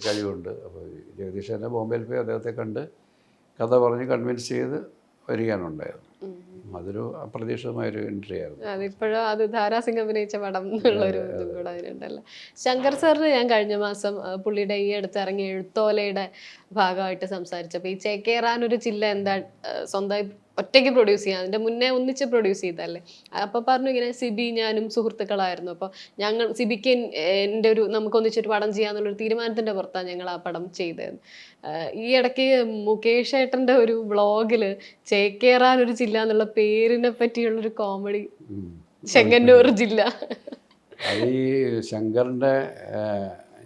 കഴിവുണ്ട്. അപ്പോൾ ജഗദീഷ് തന്നെ ബോംബെയിൽ പോയി അദ്ദേഹത്തെ കണ്ട് കഥ പറഞ്ഞ് കൺവിൻസ് ചെയ്ത് വരികയാണുണ്ടായിരുന്നു. അതൊരു അപ്രതീക്ഷിതമായൊരു എൻട്രി ആയിരുന്നു. അതിപ്പോഴും അത് ധാരാസിംഗ് അഭിനയിച്ച പടം എന്നുള്ളൊരു ഇതും കൂടെ അതിനുണ്ടല്ലോ. ശങ്കർ സാറിന് ഞാൻ കഴിഞ്ഞ മാസം പുള്ളിയുടെ ഈ അടുത്ത് ഇറങ്ങിയ എഴുത്തോലയുടെ ഭാഗമായിട്ട് സംസാരിച്ചപ്പോൾ ഈ ചേക്കേറാൻ ഒരു ചില്ല എന്താ സ്വന്തമായി ഒറ്റയ്ക്ക് പ്രൊഡ്യൂസ് ചെയ്യാം, അതിൻ്റെ മുന്നേ ഒന്നിച്ച് പ്രൊഡ്യൂസ് ചെയ്തല്ലേ. അപ്പോൾ പറഞ്ഞു ഇങ്ങനെ സിബി ഞാനും സുഹൃത്തുക്കളായിരുന്നു, അപ്പോൾ ഞങ്ങൾ സിബിക്ക് എൻ്റെ നമുക്കൊന്നിച്ചൊരു പടം ചെയ്യാന്നുള്ളൊരു തീരുമാനത്തിൻ്റെ പുറത്താണ് ഞങ്ങൾ ആ പടം ചെയ്തത്. ഈ ഇടയ്ക്ക് മുകേഷ് ഏട്ടൻ്റെ ഒരു വ്ളോഗിൽ ചേക്കേറാൻ ഒരു ജില്ല എന്നുള്ള പേരിനെ പറ്റിയുള്ളൊരു കോമഡി, ചെങ്ങന്നൂർ ജില്ല. അത് ഈ ശങ്കറിൻ്റെ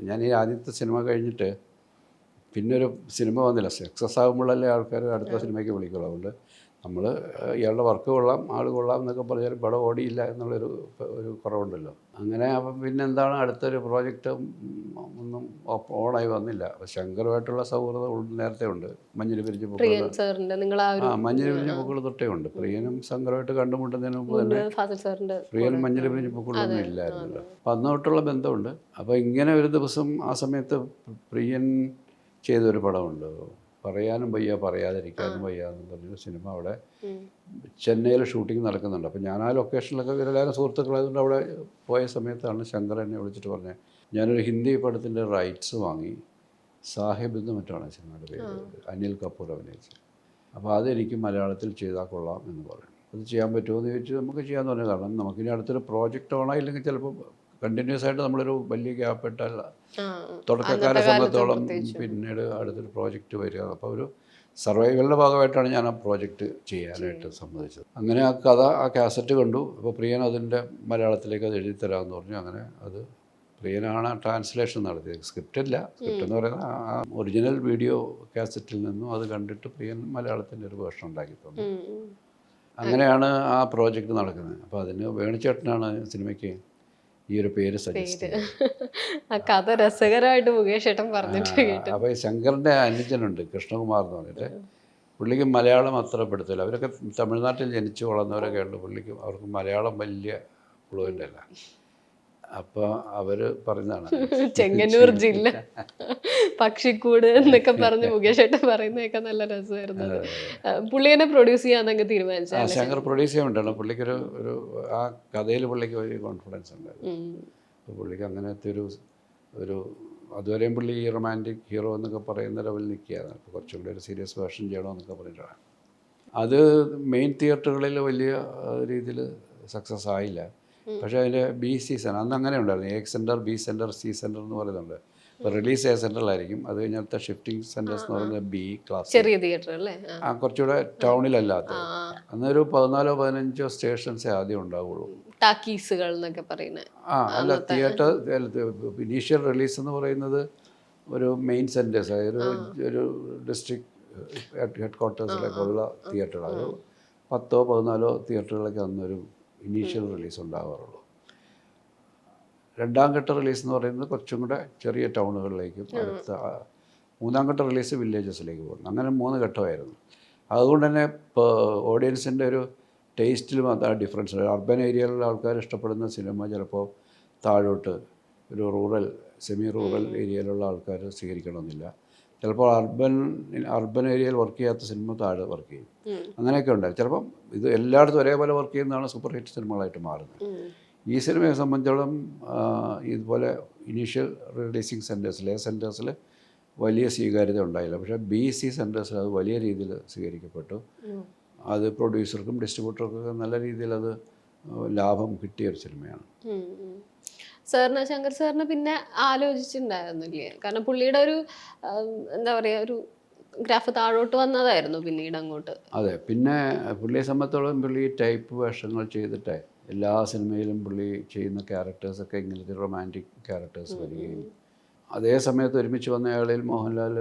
ഞാൻ ഈ ആദ്യത്തെ സിനിമ കഴിഞ്ഞിട്ട് പിന്നെ ഒരു സിനിമ വന്നില്ല, സക്സസ് ആകുമ്പോഴല്ലേ ആൾക്കാർ അടുത്ത സിനിമയ്ക്ക് വിളിക്കുള്ളൂ. അതുകൊണ്ട് നമ്മൾ ഇയാളുടെ വർക്ക് കൊള്ളാം, ആൾ കൊള്ളാം എന്നൊക്കെ പറഞ്ഞാൽ പടം ഓടിയില്ല എന്നുള്ളൊരു കുറവുണ്ടല്ലോ. അങ്ങനെ അപ്പം പിന്നെ എന്താണ് അടുത്തൊരു പ്രോജക്റ്റ് ഒന്നും ഓണായി വന്നില്ല. അപ്പോൾ ശങ്കറുമായിട്ടുള്ള സൗഹൃദം നേരത്തെ ഉണ്ട്. മഞ്ഞിൽ പിരിഞ്ഞ പൂക്കൾ, മഞ്ഞിൽ പിരിഞ്ഞ പൂക്കൾ തൊട്ടേ ഉണ്ട്. പ്രിയനും ശങ്കറുമായിട്ട് കണ്ടുമുട്ടുന്നതിന് മുമ്പ് തന്നെ പ്രിയൻ മഞ്ഞിൽ പിരിഞ്ഞ പൂക്കളൊന്നും ഇല്ലായിരുന്നല്ലോ. അപ്പം അന്ന് തൊട്ടുള്ള ബന്ധമുണ്ട്. അപ്പോൾ ഇങ്ങനെ ഒരു ദിവസം ആ സമയത്ത് പ്രിയൻ ചെയ്തൊരു പടമുണ്ട്, പറയാനും വയ്യ പറയാതിരിക്കാനും വയ്യ എന്ന് പറഞ്ഞൊരു സിനിമ. അവിടെ ചെന്നൈയിൽ ഷൂട്ടിംഗ് നടക്കുന്നുണ്ട്. അപ്പോൾ ഞാൻ ആ ലൊക്കേഷനിലൊക്കെ എല്ലാവരും സുഹൃത്തുക്കളായതുകൊണ്ട് അവിടെ പോയ സമയത്താണ് ശങ്കർ എന്നെ വിളിച്ചിട്ട് പറഞ്ഞത്, ഞാനൊരു ഹിന്ദി പടത്തിൻ്റെ റൈറ്റ്സ് വാങ്ങി, സാഹിബ് എന്ന് മറ്റാണ് സിനിമയുടെ പേര്, അനിൽ കപൂർ അഭിനയിച്ചത്. അപ്പോൾ അതെനിക്ക് മലയാളത്തിൽ ചെയ്താൽ കൊള്ളാം എന്ന് പറഞ്ഞു. അത് ചെയ്യാൻ പറ്റുമോ എന്ന് ചോദിച്ചു. നമുക്ക് ചെയ്യാമെന്ന് പറഞ്ഞു. കാരണം നമുക്കിനി അടുത്തൊരു പ്രോജക്റ്റ് ഓണായില്ലെങ്കിൽ ചിലപ്പോൾ കണ്ടിന്യൂസ് ആയിട്ട് നമ്മളൊരു വലിയ ഗ്യാപ്പ് ഇട്ടല്ല തുടക്കക്കാരെ സംബന്ധിച്ചോളം പിന്നീട് അടുത്തൊരു പ്രോജക്റ്റ് വരിക. അപ്പോൾ ഒരു സർവൈവലിൻ്റെ ഭാഗമായിട്ടാണ് ഞാൻ ആ പ്രോജക്റ്റ് ചെയ്യാനായിട്ട് സമ്മതിച്ചത്. അങ്ങനെ ആ കഥ, ആ കാസറ്റ് കണ്ടു. അപ്പോൾ പ്രിയൻ അതിൻ്റെ മലയാളത്തിലേക്ക് അത് എഴുതി തരാമെന്ന് പറഞ്ഞു. അങ്ങനെ അത് പ്രിയനാണ് ട്രാൻസ്ലേഷൻ നടത്തിയത്. സ്ക്രിപ്റ്റ് എന്ന് പറയുന്നത് ആ ഒറിജിനൽ വീഡിയോ കാസറ്റിൽ നിന്നും അത് കണ്ടിട്ട് പ്രിയൻ മലയാളത്തിൻ്റെ ഒരു വേർഷൻ ഉണ്ടാക്കി തന്നു. അങ്ങനെയാണ് ആ പ്രോജക്റ്റ് നടക്കുന്നത്. അപ്പോൾ അതിന് വേണിച്ചേട്ടനാണ് സിനിമയ്ക്ക് ഈ ഒരു പേര് സജസ്റ്റ് കഥ രസകരമായിട്ട് മുകേഷ് ഏട്ടൻ പറഞ്ഞിട്ട്. അപ്പോൾ ഈ ശങ്കറിൻ്റെ അനുജനുണ്ട് കൃഷ്ണകുമാർ എന്ന് പറഞ്ഞിട്ട്, പുള്ളിക്ക് മലയാളം അത്ര പെടുത്തില്ല. അവരൊക്കെ തമിഴ്നാട്ടിൽ ജനിച്ചു വളർന്നവരൊക്കെ ഉണ്ട്. പുള്ളിക്ക് അവർക്ക് മലയാളം വലിയ ഫ്ലുവൻ്റ് അല്ല. അപ്പോൾ അവർ പറഞ്ഞതാണ് ചെങ്ങന്നൂർ ജില്ല പക്ഷിക്കൂട് എന്നൊക്കെ പറഞ്ഞ് മുകേഷ് ഏട്ടൻ പറയുന്നതൊക്കെ നല്ല രസമായിരുന്നു. പുള്ളിയെ പ്രൊഡ്യൂസ് ചെയ്യാന്നൊക്കെ തീരുമാനിച്ചു. ശങ്കർ പ്രൊഡ്യൂസ് ചെയ്യാൻ വേണ്ടിയാണ്. പുള്ളിക്കൊരു ആ കഥയിൽ പുള്ളിക്ക് വലിയ കോൺഫിഡൻസ് ഉണ്ടായിരുന്നു. അപ്പോൾ പുള്ളിക്ക് അങ്ങനത്തെ ഒരു അതുവരെയും പുള്ളി ഈ റൊമാൻറ്റിക് ഹീറോ എന്നൊക്കെ പറയുന്ന ലെവലിൽ നിൽക്കുകയാണ്. അപ്പോൾ കുറച്ചും കൂടി ഒരു സീരിയസ് വേർഷൻ ചെയ്യണമെന്നൊക്കെ പറഞ്ഞിട്ടാണ്. അത് മെയിൻ തിയേറ്ററുകളിൽ വലിയ രീതിയിൽ സക്സസ് ആയില്ല. പക്ഷേ അതിൻ്റെ ബി സീസൺ അന്ന് അങ്ങനെ ഉണ്ടായിരുന്നു. A centre, B centre, C centre എന്ന് പറയുന്നുണ്ട്. ഇപ്പോൾ റിലീസ് എ സെൻറ്ററിലായിരിക്കും. അത് കഴിഞ്ഞത്തെ ഷിഫ്റ്റിംഗ് സെൻറ്റേഴ്സ് എന്ന് പറയുന്നത് ബി ക്ലാസ്, ചെറിയ തിയേറ്റർ അല്ലേ, കുറച്ചുകൂടെ ടൗണിലല്ലാത്ത. അന്നൊരു 14-15 സ്റ്റേഷൻസേ ആദ്യം ഉണ്ടാവുള്ളൂ. ടാക്കീസുകൾ എന്നൊക്കെ പറയുന്നത്. അല്ല, തിയേറ്റർ ഇനീഷ്യൽ റിലീസ് എന്ന് പറയുന്നത് ഒരു മെയിൻ സെൻറ്റേഴ്സ്, അതായത് ഒരു ഡിസ്ട്രിക്ട് ഹെഡ് ക്വാർട്ടേഴ്സിലേക്കുള്ള തിയേറ്ററുകൾ. ഒരു 10-14 തിയേറ്ററുകളൊക്കെ അന്നൊരു ഇനീഷ്യൽ റിലീസ് ഉണ്ടാകാറുള്ളൂ. രണ്ടാം ഘട്ട റിലീസ് എന്ന് പറയുന്നത് കുറച്ചും കൂടെ ചെറിയ ടൗണുകളിലേക്കും അടുത്ത മൂന്നാം ഘട്ട റിലീസ് വില്ലേജസിലേക്ക് പോകുന്നു. അങ്ങനെ 3 ഘട്ടമായിരുന്നു. അതുകൊണ്ട് തന്നെ ഇപ്പോൾ ഓഡിയൻസിൻ്റെ ഒരു ടേസ്റ്റിലും അത് ആ ഡിഫറൻസ്. അർബൻ ഏരിയയിലുള്ള ആൾക്കാർ ഇഷ്ടപ്പെടുന്ന സിനിമ ചിലപ്പോൾ താഴോട്ട് ഒരു സെമി റൂറൽ ഏരിയയിലുള്ള ആൾക്കാർ സ്വീകരിക്കണമെന്നില്ല. ചിലപ്പോൾ അർബൻ ഏരിയയിൽ വർക്ക് ചെയ്യാത്ത സിനിമ താഴെ വർക്ക് ചെയ്യും. അങ്ങനെയൊക്കെ ഉണ്ടായി. ചിലപ്പം ഇത് എല്ലായിടത്തും ഒരേപോലെ വർക്ക് ചെയ്യുന്നതാണ് സൂപ്പർ ഹിറ്റ് സിനിമകളായിട്ട് മാറുന്നത്. ഈ സിനിമയെ സംബന്ധിച്ചോളം ഇതുപോലെ ഇനീഷ്യൽ റിലീസിങ് സെൻറ്റേഴ്സിൽ വലിയ സ്വീകാര്യത ഉണ്ടായില്ല. പക്ഷേ BC സെൻറ്റേഴ്സിൽ അത് വലിയ രീതിയിൽ സ്വീകരിക്കപ്പെട്ടു. അത് പ്രൊഡ്യൂസർക്കും ഡിസ്ട്രിബ്യൂട്ടർക്കും നല്ല രീതിയിൽ അത് ലാഭം കിട്ടിയൊരു സിനിമയാണ്. ശങ്കർ സാറിന് പിന്നെ ആലോചിച്ചിട്ടുണ്ടായിരുന്നില്ലേ? കാരണം പുള്ളിയുടെ ഒരു എന്താ പറയുക, ഒരു ഗ്രാഫ് താഴോട്ട് വന്നതായിരുന്നു പിന്നീട് അങ്ങോട്ട്. അതെ, പിന്നെ പുള്ളിയെ സംബന്ധിച്ചോളം പുള്ളി ടൈപ്പ് വേഷങ്ങൾ ചെയ്തിട്ടേ എല്ലാ സിനിമയിലും പുള്ളി ചെയ്യുന്ന ക്യാരക്ടേഴ്സൊക്കെ ഇങ്ങനത്തെ റൊമാൻറ്റിക് ക്യാരക്ടേഴ്സ് വരികയും അതേ സമയത്ത് ഒരുമിച്ച് വന്ന ആളിൽ മോഹൻലാൽ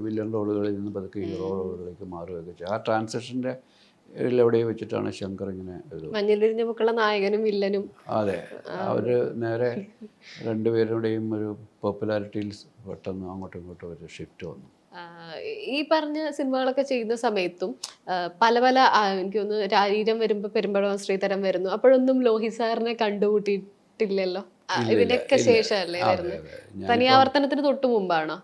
വില്ലൻ റോളുകളിൽ നിന്ന് പതുക്കെ ഹീറോ റോളുകളിലേക്ക് മാറുകയൊക്കെ ചെയ്തു. ആ ട്രാൻസിഷൻ്റെ എവിടെ വെച്ചിട്ടാണ് ശങ്കർ ഇങ്ങനെ ഒരു മഞ്ഞിലിരിഞ്ഞ പൂക്കളുടെ നായകനും വില്ലനും. അതെ, അവർ നേരെ രണ്ടുപേരുടെയും ഒരു പോപ്പുലാരിറ്റിയിൽ പെട്ടെന്ന് അങ്ങോട്ടും ഇങ്ങോട്ടും ഒരു ഷിഫ്റ്റ് വന്നു. ഈ പറഞ്ഞ സിനിമകളൊക്കെ ചെയ്യുന്ന സമയത്തും പല എനിക്ക് തോന്നുന്നു രാരീരം വരുമ്പോൾ പെരുമ്പടവം ശ്രീധരൻ വരുന്നു, അപ്പോഴൊന്നും ലോഹി സാറിനെ കണ്ടുകൂട്ടിയിട്ടില്ലല്ലോ. ഇതിനൊക്കെ ശേഷമല്ലേ വരുന്നത്? തനിയാവർത്തനത്തിന് തൊട്ട് മുമ്പാണോ?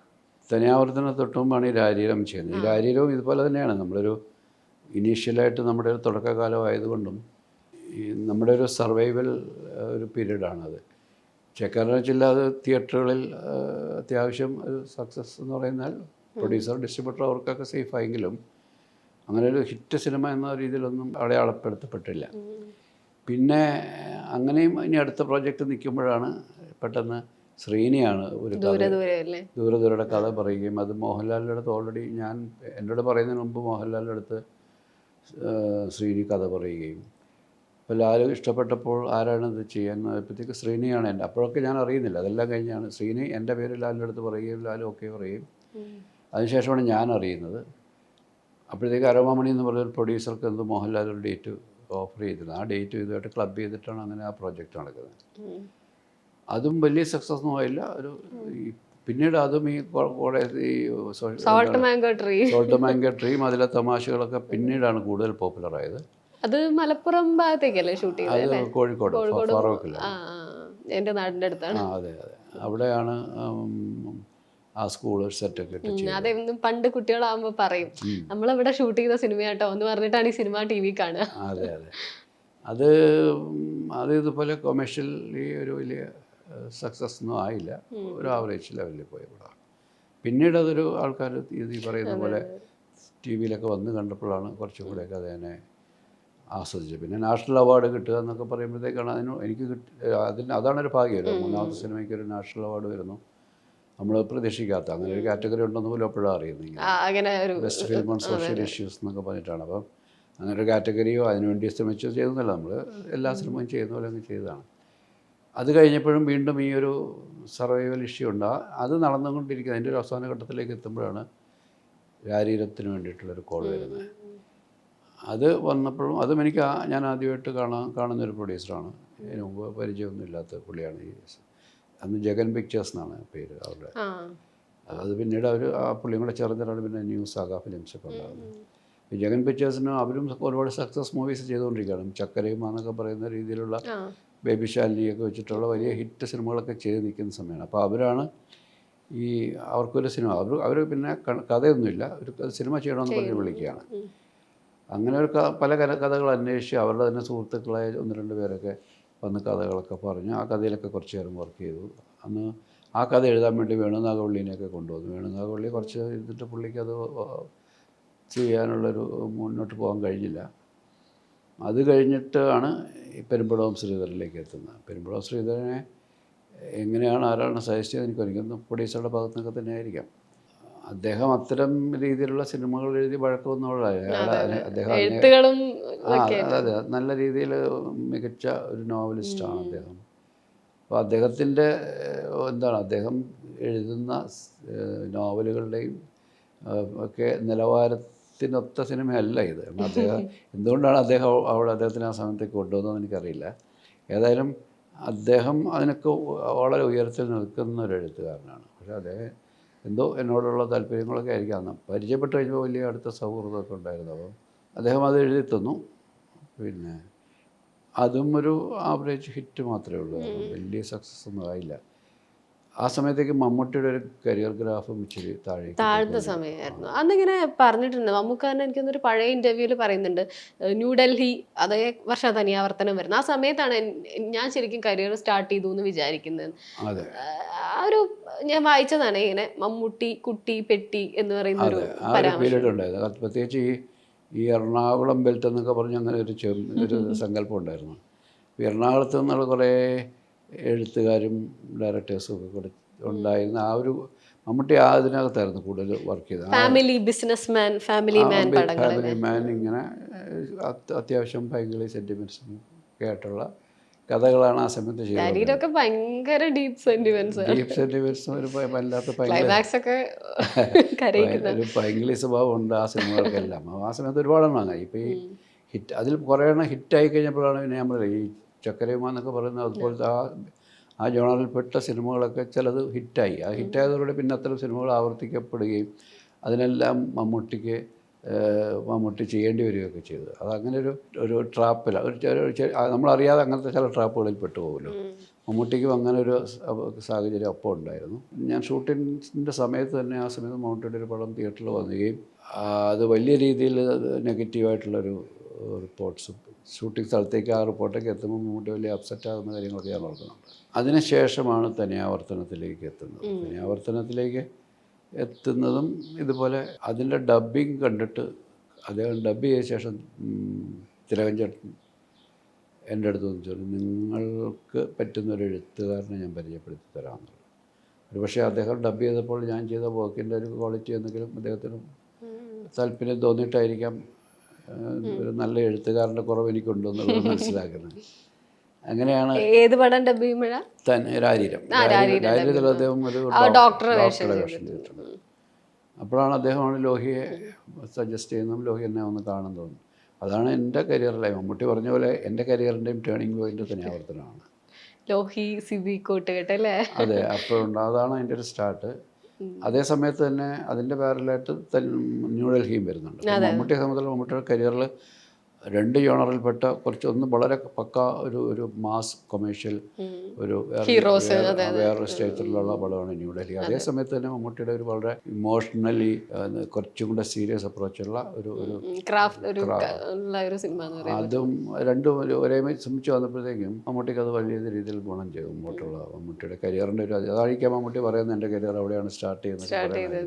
തനിയാവർത്തനത്തിന് തൊട്ട് മുമ്പാണ് ഈ രാരീരം ചെയ്യുന്നത്. ഈ രാരീരവും ഇതുപോലെ തന്നെയാണ്. നമ്മളൊരു ഇനീഷ്യലായിട്ട് നമ്മുടെ ഒരു തുടക്കകാലം ആയതുകൊണ്ടും നമ്മുടെ ഒരു സർവൈവൽ ഒരു പീരീഡാണത്. കാരണം വെച്ചാൽ അത് തിയേറ്ററുകളിൽ അത്യാവശ്യം ഒരു സക്സസ് എന്ന് പറയുന്നാൽ പ്രൊഡ്യൂസർ ഡിസ്ട്രിബ്യൂട്ടർ അവർക്കൊക്കെ സേഫായെങ്കിലും അങ്ങനെ ഒരു ഹിറ്റ് സിനിമ എന്ന രീതിയിലൊന്നും അടയാളപ്പെടുത്തപ്പെട്ടില്ല. പിന്നെ അങ്ങനെയും ഇനി അടുത്ത പ്രോജക്റ്റ് നിൽക്കുമ്പോഴാണ് പെട്ടെന്ന് ശ്രീനിയാണ് ഒരു ദൂരദൂരയുടെ കഥ പറയുകയും അത് മോഹൻലാലിൻ്റെ അടുത്ത് ഓൾറെഡി എന്നോട് പറയുന്നതിന് മുമ്പ് മോഹൻലാലിൻ്റെ അടുത്ത് ശ്രീനി കഥ പറയുകയും അപ്പോൾ ലാൽ ഇഷ്ടപ്പെട്ടപ്പോൾ ആരാണിത് ചെയ്യാൻ അപ്പോഴത്തേക്ക് ശ്രീനിയാണ് എൻ്റെ. അപ്പോഴൊക്കെ ഞാൻ അറിയുന്നില്ല, അതെല്ലാം കഴിഞ്ഞാണ് ശ്രീനി എൻ്റെ പേര് ലാലിൻ്റെ അടുത്ത് പറയുകയും ലാൽ ഓക്കെ പറയുകയും അതിനുശേഷമാണ് ഞാൻ അറിയുന്നത്. അപ്പോഴത്തേക്ക് അരോമാമണി എന്ന് പറഞ്ഞൊരു പ്രൊഡ്യൂസർക്ക് എന്തോ മോഹൻലാൽ ഒരു ഡേറ്റ് ഓഫർ ചെയ്തിരുന്നു. ആ ഡേറ്റ് ഇതുമായിട്ട് ക്ലബ് ചെയ്തിട്ടാണ് അങ്ങനെ ആ പ്രോജക്റ്റ് നടക്കുന്നത്. അതും വലിയ സക്സസ് ഒന്നും ആയില്ല. പിന്നീട് അതും ഈ സോൾട്ട് മാംഗോ ട്രീയും അതിലെ തമാശകളൊക്കെ പിന്നീടാണ് കൂടുതൽ പോപ്പുലറായത്. അത് മലപ്പുറം ഭാഗത്തേക്കല്ലേ ഷൂട്ട് ചെയ്തത്? അത് കോഴിക്കോട് ഫറോക്കില്ല, എൻ്റെ നാടിൻ്റെ അടുത്താണ്. അതെ അതെ, അവിടെയാണ് ആ സ്കൂൾ സെറ്റൊക്കെ ഇട്ട്. അതെ, പണ്ട് കുട്ടികളാകുമ്പോൾ പറയും നമ്മളിവിടെ ഷൂട്ട് ചെയ്ത സിനിമയാട്ടോ എന്ന് പറഞ്ഞിട്ടാണ് ഈ സിനിമ ടി വി കാണുക. അതെ അതെ, അത് ഇതുപോലെ കൊമേഴ്ഷ്യലി ഒരു വലിയ സക്സസ് ഒന്നും ആയില്ല, ഒരു ആവറേജ് ലെവലിൽ പോയി കൂടാ. പിന്നീട് അതൊരു ആൾക്കാർ ഈ പറയുന്ന പോലെ ടി വിയിലൊക്കെ വന്ന് കണ്ടപ്പോഴാണ് കുറച്ചും കൂടെയൊക്കെ അതിനെ ആസ്വദിച്ചത്. പിന്നെ നാഷണൽ അവാർഡ് കിട്ടുക എന്നൊക്കെ പറയുമ്പോഴത്തേക്കാണ് എനിക്ക് അതാണൊരു ഭാഗ്യമല്ലോ. മൂന്നാമത്തെ സിനിമയ്ക്ക് ഒരു നാഷണൽ അവാർഡ് വരുന്നു, നമ്മൾ പ്രതീക്ഷിക്കാത്ത അങ്ങനെ ഒരു കാറ്റഗറി ഉണ്ടെന്ന് പോലും എപ്പോഴും അറിയുന്നത്. Best film on social issues എന്നൊക്കെ പറഞ്ഞിട്ടാണ്. അപ്പം അങ്ങനെ ഒരു കാറ്റഗറിയോ അതിനുവേണ്ടി ശ്രമിച്ചോ ചെയ്യുന്നില്ല, നമ്മൾ എല്ലാ സിനിമയും ചെയ്യുന്ന പോലെ അങ്ങ് ചെയ്തതാണ്. അത് കഴിഞ്ഞപ്പോഴും വീണ്ടും ഈ ഒരു സർവൈവൽ ഇഷ്യൂ ഉണ്ട്. അത് നടന്നുകൊണ്ടിരിക്കുന്നത് അതിൻ്റെ ഒരു അവസാന ഘട്ടത്തിലേക്ക് എത്തുമ്പോഴാണ് ശാരീരത്തിന് വേണ്ടിയിട്ടുള്ളൊരു കോൾ വരുന്നത്. അത് വന്നപ്പോഴും അതും എനിക്ക് ഞാൻ ആദ്യമായിട്ട് കാണുന്നൊരു പ്രൊഡ്യൂസറാണ്. ഇതിന് മുമ്പ് പരിചയമൊന്നും ഇല്ലാത്ത പുള്ളിയാണ്. അന്ന് ജഗൻ പിക്ചേഴ്സ് എന്നാണ് പേര് അവരുടെ. അത് പിന്നീട് ആ പുള്ളിയും കൂടെ ചേർന്നിട്ടാണ് പിന്നെ ന്യൂ സാഗ ഫിലിംസൊക്കെ ഉണ്ടാകുന്നത്. ജഗൻ പിക്ചേഴ്സിന് അവരും ഒരുപാട് സക്സസ് മൂവീസ് ചെയ്തുകൊണ്ടിരിക്കുകയാണ്. ചക്കരയും എന്നൊക്കെ പറയുന്ന രീതിയിലുള്ള ബേബി ശാലിനിയൊക്കെ വെച്ചിട്ടുള്ള വലിയ ഹിറ്റ് സിനിമകളൊക്കെ ചെയ്ത് നിൽക്കുന്ന സമയമാണ്. അപ്പോൾ അവരാണ് അവർക്കൊരു സിനിമ അവർ പിന്നെ കഥയൊന്നുമില്ല, ഒരു സിനിമ ചെയ്യണമെന്ന് പറഞ്ഞ് വിളിക്കുകയാണ്. അങ്ങനെ പല കഥകൾ അന്വേഷിച്ച് അവരുടെ തന്നെ സുഹൃത്തുക്കളായ 1-2 പേരൊക്കെ വന്ന് കഥകളൊക്കെ പറഞ്ഞ് ആ കഥയിലൊക്കെ കുറച്ച് നേരം വർക്ക് ചെയ്തു. അന്ന് ആ കഥ എഴുതാൻ വേണ്ടി വേണുനാഗവള്ളിനെയൊക്കെ കൊണ്ടുവന്നു. വേണുനാഗവള്ളി കുറച്ച് ഇരുന്നിട്ട് പുള്ളിക്ക് അത് ചെയ്യാനുള്ളൊരു മുന്നോട്ട് പോകാൻ കഴിഞ്ഞില്ല. അത് കഴിഞ്ഞിട്ടാണ് ഈ പെരുമ്പടവം ശ്രീധരനിലേക്ക് എത്തുന്നത്. പെരുമ്പടവം ശ്രീധരനെ എങ്ങനെയാണ് ആരാണ് സജസ്റ്റ് ചെയ്ത് എനിക്കൊരിക്കുന്നു പ്രൊഡ്യൂസറുടെ ഭാഗത്തു നിന്നൊക്കെ തന്നെ ആയിരിക്കാം. അദ്ദേഹം അത്തരം രീതിയിലുള്ള സിനിമകൾ എഴുതി വഴക്കമൊന്നുമില്ല. അദ്ദേഹം അതെ, നല്ല രീതിയിൽ മികച്ച ഒരു നോവലിസ്റ്റാണ് അദ്ദേഹം. അപ്പോൾ അദ്ദേഹത്തിൻ്റെ അദ്ദേഹം എഴുതുന്ന നോവലുകളുടെയും ഒക്കെ നിലവാരത്തിനൊത്ത സിനിമയല്ല ഇത്. എന്തുകൊണ്ടാണ് അദ്ദേഹത്തിന് ആ സമയത്തേക്ക് കൊണ്ടുവന്നതെന്ന് എനിക്കറിയില്ല. ഏതായാലും അദ്ദേഹം അതിനൊക്കെ വളരെ ഉയരത്തിൽ നിൽക്കുന്ന ഒരു എഴുത്തുകാരനാണ്. പക്ഷേ അദ്ദേഹം എന്തോ എന്നോടുള്ള താല്പര്യങ്ങളൊക്കെ ആയിരിക്കും. അന്ന് പരിചയപ്പെട്ട് കഴിഞ്ഞപ്പോൾ വലിയ അടുത്ത സൗഹൃദമൊക്കെ ഉണ്ടായിരുന്നു. അപ്പം അദ്ദേഹം അത് എഴുതി തന്നു. പിന്നെ അതും ഒരു ആവറേജ് ഹിറ്റ് മാത്രമേ ഉള്ളൂ, വലിയ സക്സസ് ഒന്നും ആയില്ല. ആ സമയത്തേക്ക് മമ്മൂട്ടിയുടെ ഒരു കരിയർ ഗ്രാഫും ഇച്ചിരി താഴ്ന്ന സമയമായിരുന്നു. അന്നിങ്ങനെ പറഞ്ഞിട്ടുണ്ട് മമ്മൂക്കാരൻ. എനിക്കൊന്നൊരു പഴയ ഇൻ്റർവ്യൂവിൽ പറയുന്നുണ്ട് ന്യൂഡൽഹി അതേ വർഷം തനിയാവർത്തനം വരുന്നത്. ആ സമയത്താണ് ഞാൻ ശരിക്കും കരിയർ സ്റ്റാർട്ട് ചെയ്തു എന്ന് വിചാരിക്കുന്നത്. ആ ഒരു ഞാൻ വായിച്ചതാണ് ഇങ്ങനെ മമ്മൂട്ടി കുട്ടി പെട്ടി എന്ന് പറയുന്ന ഒരു പീരീഡ് ഉണ്ടായിരുന്നു. പ്രത്യേകിച്ച് ഈ എറണാകുളം ബെൽറ്റ് എന്നൊക്കെ പറഞ്ഞ് അങ്ങനെ ഒരു സങ്കല്പം ഉണ്ടായിരുന്നു. എറണാകുളത്ത് നിന്നുള്ള കുറേ എഴുത്തുകാരും ഡയറക്ടേഴ്സും ഒക്കെ കൂടെ ഉണ്ടായിരുന്ന ആ ഒരു മമ്മൂട്ടി അതിനകത്തായിരുന്നു കൂടുതൽ വർക്ക് ചെയ്തത്. ഫാമിലി മാൻ ഇങ്ങനെ അത്യാവശ്യം ഭയങ്കര സെൻറ്റിമെൻറ്റ്സും ഒക്കെ ആയിട്ടുള്ള കഥകളാണ് ആ സമയത്ത് ചെയ്തത്. ഭയങ്കര ഡീപ് സെന്റിമെന്റ്സും ഒരു വല്ലാത്ത ഒരു പൈങ്കിളി സ്വഭാവം ഉണ്ട് ആ സിനിമകൾക്കെല്ലാം. ആ സമയത്ത് ഒരുപാടെണ്ണം അങ്ങനെ ഇപ്പോൾ ഈ ഹിറ്റ് അതിൽ കുറേ എണ്ണം ഹിറ്റായി കഴിഞ്ഞപ്പോഴാണ് പിന്നെ നമ്മൾ ഈ ചക്കരയുമ എന്നൊക്കെ പറയുന്നത് അതുപോലത്തെ ആ ജോണറിൽപ്പെട്ട സിനിമകളൊക്കെ ചിലത് ഹിറ്റായി. ആ ഹിറ്റായതോടെ പിന്നെ അത്തരം സിനിമകൾ ആവർത്തിക്കപ്പെടുകയും അതിനെല്ലാം മമ്മൂട്ടി ചെയ്യേണ്ടി വരികയൊക്കെ ചെയ്തു. അതങ്ങനെ ഒരു ട്രാപ്പിൽ നമ്മളറിയാതെ അങ്ങനത്തെ ചില ട്രാപ്പുകളിൽ പെട്ടുപോകുമല്ലോ. മമ്മൂട്ടിക്കും അങ്ങനെ ഒരു സാഹചര്യം അപ്പോൾ ഉണ്ടായിരുന്നു. ഞാൻ ഷൂട്ടിങ്ങിൻ്റെ സമയത്ത് തന്നെ ആ സമയത്ത് മമ്മൂട്ടിയുടെ ഒരു പടം തിയേറ്ററിൽ വന്നുകയും അത് വലിയ രീതിയിൽ നെഗറ്റീവായിട്ടുള്ളൊരു റിപ്പോർട്ട്സും ഷൂട്ടിംഗ് സ്ഥലത്തേക്ക് ആ റിപ്പോർട്ടൊക്കെ എത്തുമ്പോൾ മമ്മൂട്ടി വലിയ അപ്സെറ്റ് ആകുന്ന കാര്യങ്ങളൊക്കെ ഞാൻ ഓർക്കുന്നുണ്ട്. അതിനുശേഷമാണ് തനിയാവർത്തനത്തിലേക്ക് എത്തുന്നത്. തനിയാവർത്തനത്തിലേക്ക് എത്തുന്നതും ഇതുപോലെ അതിൻ്റെ ഡബ്ബിങ് കണ്ടിട്ട് അദ്ദേഹം ഡബ്ബ് ചെയ്ത ശേഷം തിലകഞ്ചേട്ടൻ എൻ്റെ അടുത്ത് ചോദിച്ചു, നിങ്ങൾക്ക് പറ്റുന്നൊരു എഴുത്തുകാരനെ ഞാൻ പരിചയപ്പെടുത്തി തരാമെന്നുള്ളത്. ഒരു പക്ഷേ അദ്ദേഹം ഡബ്ബ് ചെയ്തപ്പോൾ ഞാൻ ചെയ്ത വർക്കിൻ്റെ ഒരു ക്വാളിറ്റി എന്തെങ്കിലും അദ്ദേഹത്തിന് താല്പര്യം തോന്നിയിട്ടായിരിക്കാം ഒരു നല്ല എഴുത്തുകാരൻ്റെ കുറവ് എനിക്കുണ്ടെന്നുള്ളത് മനസ്സിലാക്കുന്നത്. അങ്ങനെയാണ് ഏത് പടം ഡബ്ബ് ചെയ്യുമ്പോഴാണ് രാരീരം അദ്ദേഹം ഒരു ഡോക്ടറെ വേഷം ചെയ്തിട്ടുണ്ട്. അപ്പോഴാണ് അദ്ദേഹമാണ് ലോഹിയെ സജസ്റ്റ് ചെയ്യുന്നതും ലോഹി എന്നെ ഒന്ന് കാണാൻ തോന്നുന്നു. അതാണ് എൻ്റെ കരിയറിലെ മമ്മൂട്ടി പറഞ്ഞ പോലെ എൻ്റെ കരിയറിൻ്റെയും ടേണിംഗ് പോയിൻ്റ് തന്നെ ആവർത്തനമാണ്. ലോഹി, സിബി, കൂട്ടുകെട്ട് അല്ലേ? അതെ, അപ്പോഴുണ്ട്. അതാണ് അതിൻ്റെ ഒരു സ്റ്റാർട്ട്. അതേ സമയത്ത് തന്നെ അതിൻ്റെ പാരലായിട്ട് ന്യൂഡൽഹിയും വരുന്നുണ്ട്. മമ്മൂട്ടിയെ സംബന്ധിച്ചുള്ള മമ്മൂട്ടിയുടെ കരിയറിൽ 2 ജോണറിൽപ്പെട്ട കുറച്ച് ഒന്ന് വളരെ പക്ക ഒരു മാസ് കൊമേഴ്ഷ്യൽ ഒരു വേറൊരു സ്റ്റേറ്റിലുള്ള പടമാണ് ന്യൂഡൽഹി. അതേ സമയത്ത് തന്നെ മമ്മൂട്ടിയുടെ ഒരു വളരെ ഇമോഷണലി കുറച്ചും കൂടെ സീരിയസ് അപ്രോച്ചുള്ള ഒരു അതും രണ്ടും ഒരേ ശ്രമിച്ചു വന്നപ്പോഴത്തേക്കും മമ്മൂട്ടിക്ക് അത് വലിയ രീതിയിൽ ഗുണം ചെയ്തു. മുമ്പോട്ടുള്ള മമ്മൂട്ടിയുടെ കരിയറിൻ്റെ ഒരു അതായിരിക്കാം മമ്മൂട്ടി പറയുന്നത് എൻ്റെ കരിയർ അവിടെയാണ് സ്റ്റാർട്ട് ചെയ്യുന്നത്.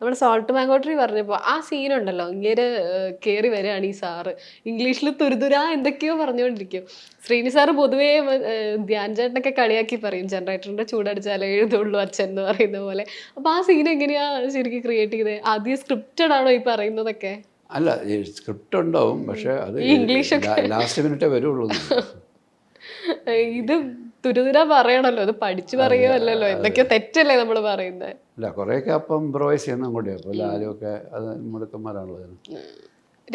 നമ്മൾ സോൾട്ട് മാംഗോ ട്രീ പറഞ്ഞപ്പോൾ ആ സീനുണ്ടല്ലോ, ഇങ്ങനെ കയറി വരികയാണ് ഈ സാറ് ഇംഗ്ലീഷിൽ തുരുതുരാ എന്തൊക്കെയോ പറഞ്ഞുകൊണ്ടിരിക്കും. ശ്രീനി സാറ് പൊതുവേ ധ്യാൻ ചേട്ടനൊക്കെ കളിയാക്കി പറയും, ജനറേറ്ററിന്റെ ചൂടടിച്ചാലേ എഴുതുള്ളൂ അച്ഛൻ എന്ന് പറയുന്ന പോലെ. അപ്പൊ ആ സീൻ എങ്ങനെയാ ശരിക്കും ക്രിയേറ്റ് ചെയ്തത്? ആദ്യം സ്ക്രിപ്റ്റഡ് ആണോ ഈ പറയുന്നതൊക്കെ? അല്ല, സ്ക്രിപ്റ്റ് ഉണ്ടാവും, പക്ഷെ അത് ഇംഗ്ലീഷ് ലാസ്റ്റ് മിനിറ്റേ വരുള്ളൂ. ഇത് തുരുതുര പറയണല്ലോ, അത് പഠിച്ചു പറയുകയല്ലോ, എന്തൊക്കെയോ തെറ്റല്ലേ നമ്മൾ പറയുന്നത്? അല്ല, കുറേയൊക്കെ അപ്പം ഇംപ്രവൈസ് ചെയ്യുന്ന കൂടിയാണ്. അപ്പോൾ ലാലുമൊക്കെ അത് മുടുക്കന്മാരാണുള്ളത്.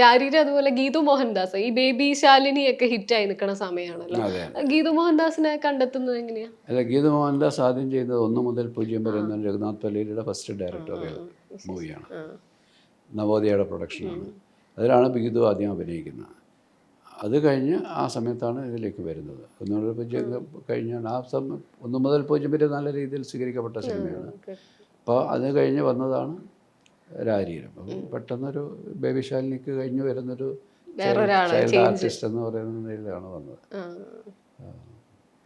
രാരീര് അതുപോലെ ഗീതു മോഹൻദാസ്, ഈ ബേബി ശാലിനിയൊക്കെ ഹിറ്റായി നിൽക്കുന്ന സമയമാണല്ലോ. ഗീതു മോഹൻദാസിനെ കണ്ടെത്തുന്നത് എങ്ങനെയാ? അല്ല, ഗീതു മോഹൻദാസ് ആദ്യം ചെയ്തത് 1 മുതൽ 0 വരെ എന്ന രഘുനാഥ് പലേരിയുടെ ഫസ്റ്റ് ഡയറക്ടോറിയൽ മൂവിയാണ്. നവോദയയുടെ പ്രൊഡക്ഷനാണ്. അതിലാണ് ഗീതു ആദ്യം അഭിനയിക്കുന്നത്. അത് കഴിഞ്ഞ് ആ സമയത്താണ് ഇതിലേക്ക് വരുന്നത്. 1 മുതൽ 0 കഴിഞ്ഞാണ് ആ 1 മുതൽ 0 വരെ നല്ല രീതിയിൽ സ്വീകരിക്കപ്പെട്ട സിനിമയാണ്. അപ്പോൾ അത് കഴിഞ്ഞ് വന്നതാണ് രാരീരം. അപ്പം പെട്ടെന്നൊരു ബേബി ശാലിനിക്ക് കഴിഞ്ഞ് വരുന്നൊരു ചൈൽഡ് ആർട്ടിസ്റ്റ് എന്ന് പറയുന്ന നിലയിലാണ് വന്നത്.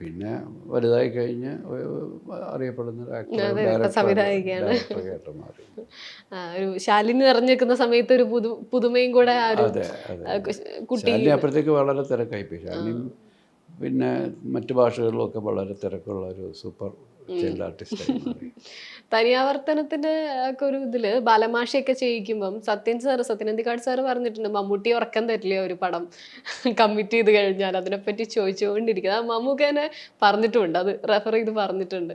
പിന്നെ വലുതായി കഴിഞ്ഞ് അറിയപ്പെടുന്ന ഡയറക്ടർ മാറി. ഒരു ശാലിനി നിറഞ്ഞിരിക്കുന്ന സമയത്ത് ഒരു പുതുമയും കൂടെ ശാലിനി അപ്പോഴത്തേക്ക് വളരെ തിരക്കായിപ്പോയി. ശാലിനി പിന്നെ മറ്റു ഭാഷകളിലൊക്കെ വളരെ തിരക്കുള്ള ഒരു സൂപ്പർ ചൈൽഡ് ആർട്ടിസ്റ്റ് മാറി. തനിയാവർത്തനത്തിന്റെ ഒക്കെ ഒരു ഇതില് ബാലമാഷയൊക്കെ ചെയ്യിക്കുമ്പം സത്യനന്ദിക്കാട് സാറ് പറഞ്ഞിട്ടുണ്ട്, മമ്മൂട്ടി ഉറക്കം തരില്ല ഒരു പടം കമ്മിറ്റ് ചെയ്ത് കഴിഞ്ഞാൽ. അതിനെപ്പറ്റി ചോദിച്ചുകൊണ്ടിരിക്കുന്നത് ആ മമ്മൂക്ക തന്നെ പറഞ്ഞിട്ടുണ്ട്, അത് റെഫർ ചെയ്ത് പറഞ്ഞിട്ടുണ്ട്.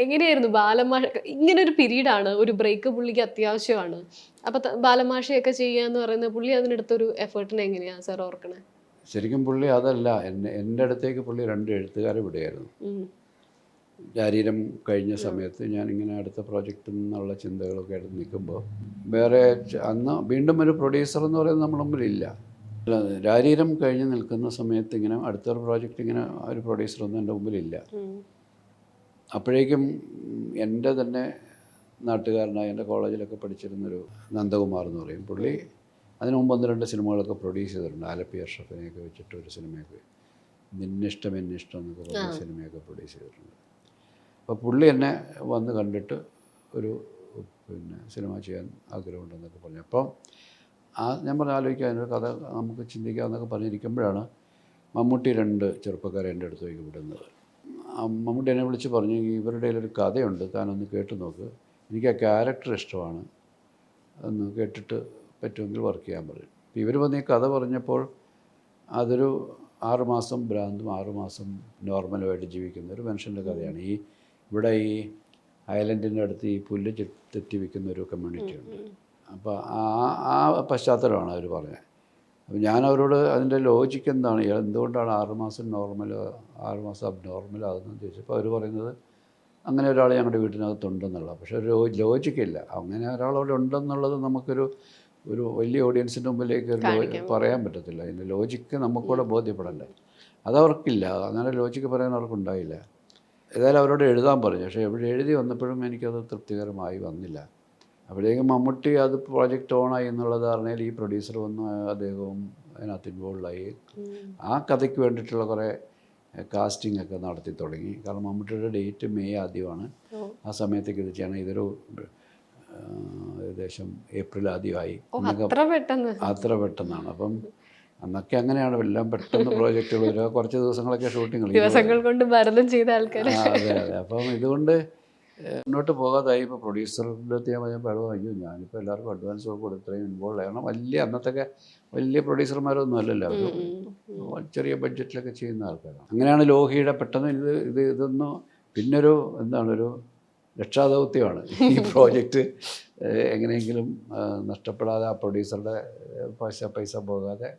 എങ്ങനെയായിരുന്നു ബാലമാഷ? ഇങ്ങനെ ഒരു പീരീഡാണ്, ഒരു ബ്രേക്ക് പുള്ളിക്ക് അത്യാവശ്യമാണ്. അപ്പൊ ബാലമാഷയൊക്കെ ചെയ്യാന്ന് പറയുന്നത് പുള്ളി അതിനെടുത്തൊരു എഫേർട്ടിനെ എങ്ങനെയാ സാർ ഓർക്കണേ? ശരിക്കും പുള്ളി അതല്ല, എൻ്റെ അടുത്തേക്ക് പുള്ളി 2 എഴുത്തുകാരെ വിടുകയായിരുന്നു. ശരീരം കഴിഞ്ഞ സമയത്ത് ഞാനിങ്ങനെ അടുത്ത പ്രോജക്റ്റിൽ നിന്നുള്ള ചിന്തകളൊക്കെ എടുത്ത് നിൽക്കുമ്പോൾ വേറെ അന്ന് വീണ്ടും ഒരു പ്രൊഡ്യൂസർ എന്ന് പറയുന്നത് നമ്മുടെ മുമ്പിലില്ല. ശരീരം കഴിഞ്ഞ് നിൽക്കുന്ന സമയത്ത് ഇങ്ങനെ അടുത്തൊരു പ്രോജക്റ്റ് ഇങ്ങനെ ഒരു പ്രൊഡ്യൂസറൊന്നും എൻ്റെ മുമ്പിലില്ല. അപ്പോഴേക്കും എൻ്റെ തന്നെ നാട്ടുകാരനായ എൻ്റെ കോളേജിലൊക്കെ പഠിച്ചിരുന്നൊരു നന്ദകുമാർ എന്ന് പറയും, പുള്ളി അതിന് മുമ്പ് 1-2 സിനിമകളൊക്കെ പ്രൊഡ്യൂസ് ചെയ്തിട്ടുണ്ട്. ആലപ്പി അഷ്റഫിനെയൊക്കെ വെച്ചിട്ട് ഒരു സിനിമയൊക്കെ, നിന്നിഷ്ടം എന്നിഷ്ടം എന്നൊക്കെ പറഞ്ഞ സിനിമയൊക്കെ പ്രൊഡ്യൂസ് ചെയ്തിട്ടുണ്ട്. അപ്പോൾ പുള്ളി എന്നെ വന്ന് കണ്ടിട്ട് ഒരു സിനിമ ചെയ്യാൻ ആഗ്രഹമുണ്ടെന്നൊക്കെ പറഞ്ഞു. അപ്പം ഞാൻ ആലോചിക്കുക, അതിനൊരു കഥ നമുക്ക് ചിന്തിക്കാമെന്നൊക്കെ പറഞ്ഞിരിക്കുമ്പോഴാണ് മമ്മൂട്ടി 2 ചെറുപ്പക്കാരെ എൻ്റെ അടുത്തേക്ക് വിടുന്നത്. മമ്മൂട്ടി എന്നെ വിളിച്ച് പറഞ്ഞു, ഇവരുടെ ഒരു കഥയുണ്ട്, താനൊന്ന് കേട്ട് നോക്ക്, എനിക്ക് ആ ക്യാരക്ടർ ഇഷ്ടമാണ്, ഒന്ന് കേട്ടിട്ട് പറ്റുമെങ്കിൽ വർക്ക് ചെയ്യാൻ പറയും. ഇവർ വന്ന് ഈ കഥ പറഞ്ഞപ്പോൾ അതൊരു 6 മാസം ഭ്രാന്തും 6 മാസം നോർമലുമായിട്ട് ജീവിക്കുന്ന ഒരു മനുഷ്യൻ്റെ കഥയാണ്. ഇവിടെ ഈ ഐലൻഡിൻ്റെ അടുത്ത് ഈ പുല്ല് തെറ്റി വയ്ക്കുന്ന ഒരു കമ്മ്യൂണിറ്റി ഉണ്ട്. അപ്പോൾ ആ പശ്ചാത്തലമാണ് അവർ പറഞ്ഞത്. അപ്പോൾ ഞാൻ അവരോട് അതിൻ്റെ ലോജിക്ക് എന്താണ്, എന്തുകൊണ്ടാണ് 6 മാസം നോർമൽ 6 മാസം അബ്നോർമൽ ആകുന്നതെന്ന് ചോദിച്ചപ്പോൾ അവർ പറയുന്നത് അങ്ങനെ ഒരാൾ ഞങ്ങളുടെ വീട്ടിനകത്തുണ്ടെന്നുള്ള. പക്ഷേ ഒരു ലോജിക്കില്ല, അങ്ങനെ ഒരാളവിടെ ഉണ്ടെന്നുള്ളത് നമുക്കൊരു വലിയ ഓഡിയൻസിൻ്റെ മുമ്പിലേക്ക് പറയാൻ പറ്റത്തില്ല. അതിൻ്റെ ലോജിക്ക് നമുക്കൂടെ ബോധ്യപ്പെടണ്ടേ, അതവർക്കില്ല. അങ്ങനെ ലോജിക്ക് പറയാൻ അവർക്കുണ്ടായില്ല. ഏതായാലും അവരോട് എഴുതാൻ പറഞ്ഞു. പക്ഷേ എഴുതി വന്നപ്പോഴും എനിക്കത് തൃപ്തികരമായി വന്നില്ല. അപ്പോഴേക്കും മമ്മൂട്ടി അത് പ്രോജക്റ്റ് ഓണായി എന്നുള്ള ധാരണയിൽ ഈ പ്രൊഡ്യൂസർ വന്നു, അദ്ദേഹവും അതിനകത്ത് ഇൻവോൾവായി. ആ കഥയ്ക്ക് വേണ്ടിയിട്ടുള്ള കുറേ കാസ്റ്റിംഗ് ഒക്കെ നടത്തി തുടങ്ങി. കാരണം മമ്മൂട്ടിയുടെ ഡേറ്റ് മെയ് ആദ്യമാണ്. ആ സമയത്തേക്ക് ഇത് ചെയ്യണം. ഇതൊരു ഏകദേശം ഏപ്രിൽ ആദ്യമായി. അത്ര പെട്ടെന്നാണ്. അപ്പം അന്നൊക്കെ അങ്ങനെയാണ്, എല്ലാം പെട്ടെന്ന് പ്രോജക്റ്റുകൾ കുറച്ച് ദിവസങ്ങളൊക്കെ ഷൂട്ടിങ് ദിവസങ്ങൾ കൊണ്ട് ഭരതം ചെയ്ത ആൾക്കാർ. അതെ. അപ്പം ഇതുകൊണ്ട് മുന്നോട്ട് പോകാതായി. ഇപ്പോൾ പ്രൊഡ്യൂസറിൻ്റെ അടുത്ത് ഞാൻ പറഞ്ഞപ്പോൾ അയ്യോ ഞാനിപ്പോൾ എല്ലാവർക്കും അഡ്വാൻസ് ഒക്കെ കൊടുത്രയും ഇൻവോൾവ് ആയി. കാരണം അന്നത്തൊക്കെ വലിയ പ്രൊഡ്യൂസർമാരൊന്നും അല്ലല്ലോ, അവർ ചെറിയ ബഡ്ജറ്റിലൊക്കെ ചെയ്യുന്ന ആൾക്കാരാണ്. അങ്ങനെയാണ് ലോഹിയുടെ പെട്ടെന്ന് ഇതൊന്നും പിന്നൊരു രക്ഷാദൗത്യമാണ് ഈ പ്രോജക്റ്റ് എങ്ങനെയെങ്കിലും നഷ്ടപ്പെടാതെ ആ പ്രൊഡ്യൂസറുടെ പൈസ പോകാതെ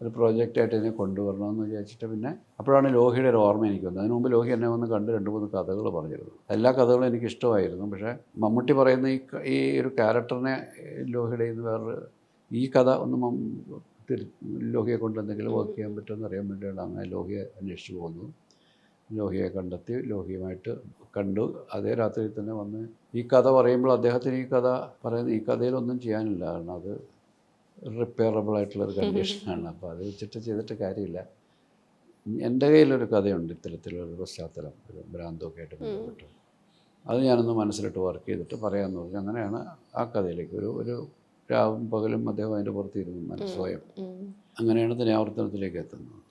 ഒരു പ്രോജക്റ്റായിട്ട് ഇതിനെ കൊണ്ടുവരണമെന്ന് വിചാരിച്ചിട്ട് പിന്നെ അപ്പോഴാണ് ലോഹിയുടെ ഒരു ഓർമ്മ എനിക്ക് വന്നത്. അതിന് മുമ്പ് ലോഹി എന്നെ വന്ന് കണ്ട് 2-3 കഥകൾ പറഞ്ഞിരുന്നു. എല്ലാ കഥകളും എനിക്ക് ഇഷ്ടമായിരുന്നു. പക്ഷേ മമ്മൂട്ടി പറയുന്ന ഈ ഒരു ക്യാരക്ടറിനെ ലോഹിയുടെ നിന്ന് വേറൊരു ഈ കഥ ഒന്ന് ലോഹിയെ കൊണ്ട് എന്തെങ്കിലും വർക്ക് ചെയ്യാൻ പറ്റുമെന്ന് അറിയാൻ വേണ്ടിയാണ് അങ്ങനെ ലോഹിയെ അന്വേഷിച്ച് പോകുന്നത്. ലോഹിയെ കണ്ടെത്തി ലോഹിയുമായിട്ട് കണ്ടു. അതേ രാത്രിയിൽ തന്നെ വന്ന് ഈ കഥ പറയുമ്പോൾ അദ്ദേഹത്തിന് ഈ കഥ പറയുന്നത് ഈ കഥയിലൊന്നും ചെയ്യാനില്ല, കാരണം അത് റിപ്പയറബിൾ ആയിട്ടുള്ളൊരു കണ്ടീഷനാണ്. അപ്പോൾ അത് വെച്ചിട്ട് ചെയ്തിട്ട് കാര്യമില്ല. എൻ്റെ കയ്യിലൊരു കഥയുണ്ട് ഇത്തരത്തിലൊരു പശ്ചാത്തലം, ഒരു ഭ്രാന്തൊക്കെ ആയിട്ട് ബന്ധപ്പെട്ട്. അത് ഞാനൊന്ന് മനസ്സിലിട്ട് വർക്ക് ചെയ്തിട്ട് പറയാമെന്ന് പറഞ്ഞു. അങ്ങനെയാണ് ആ കഥയിലേക്ക് ഒരു രാവും പകലും അദ്ദേഹം അതിൻ്റെ പുറത്തിരുന്നു മനസ്സോയം. അങ്ങനെയാണ് തന്നെ ആവർത്തനത്തിലേക്ക് എത്തുന്നത്.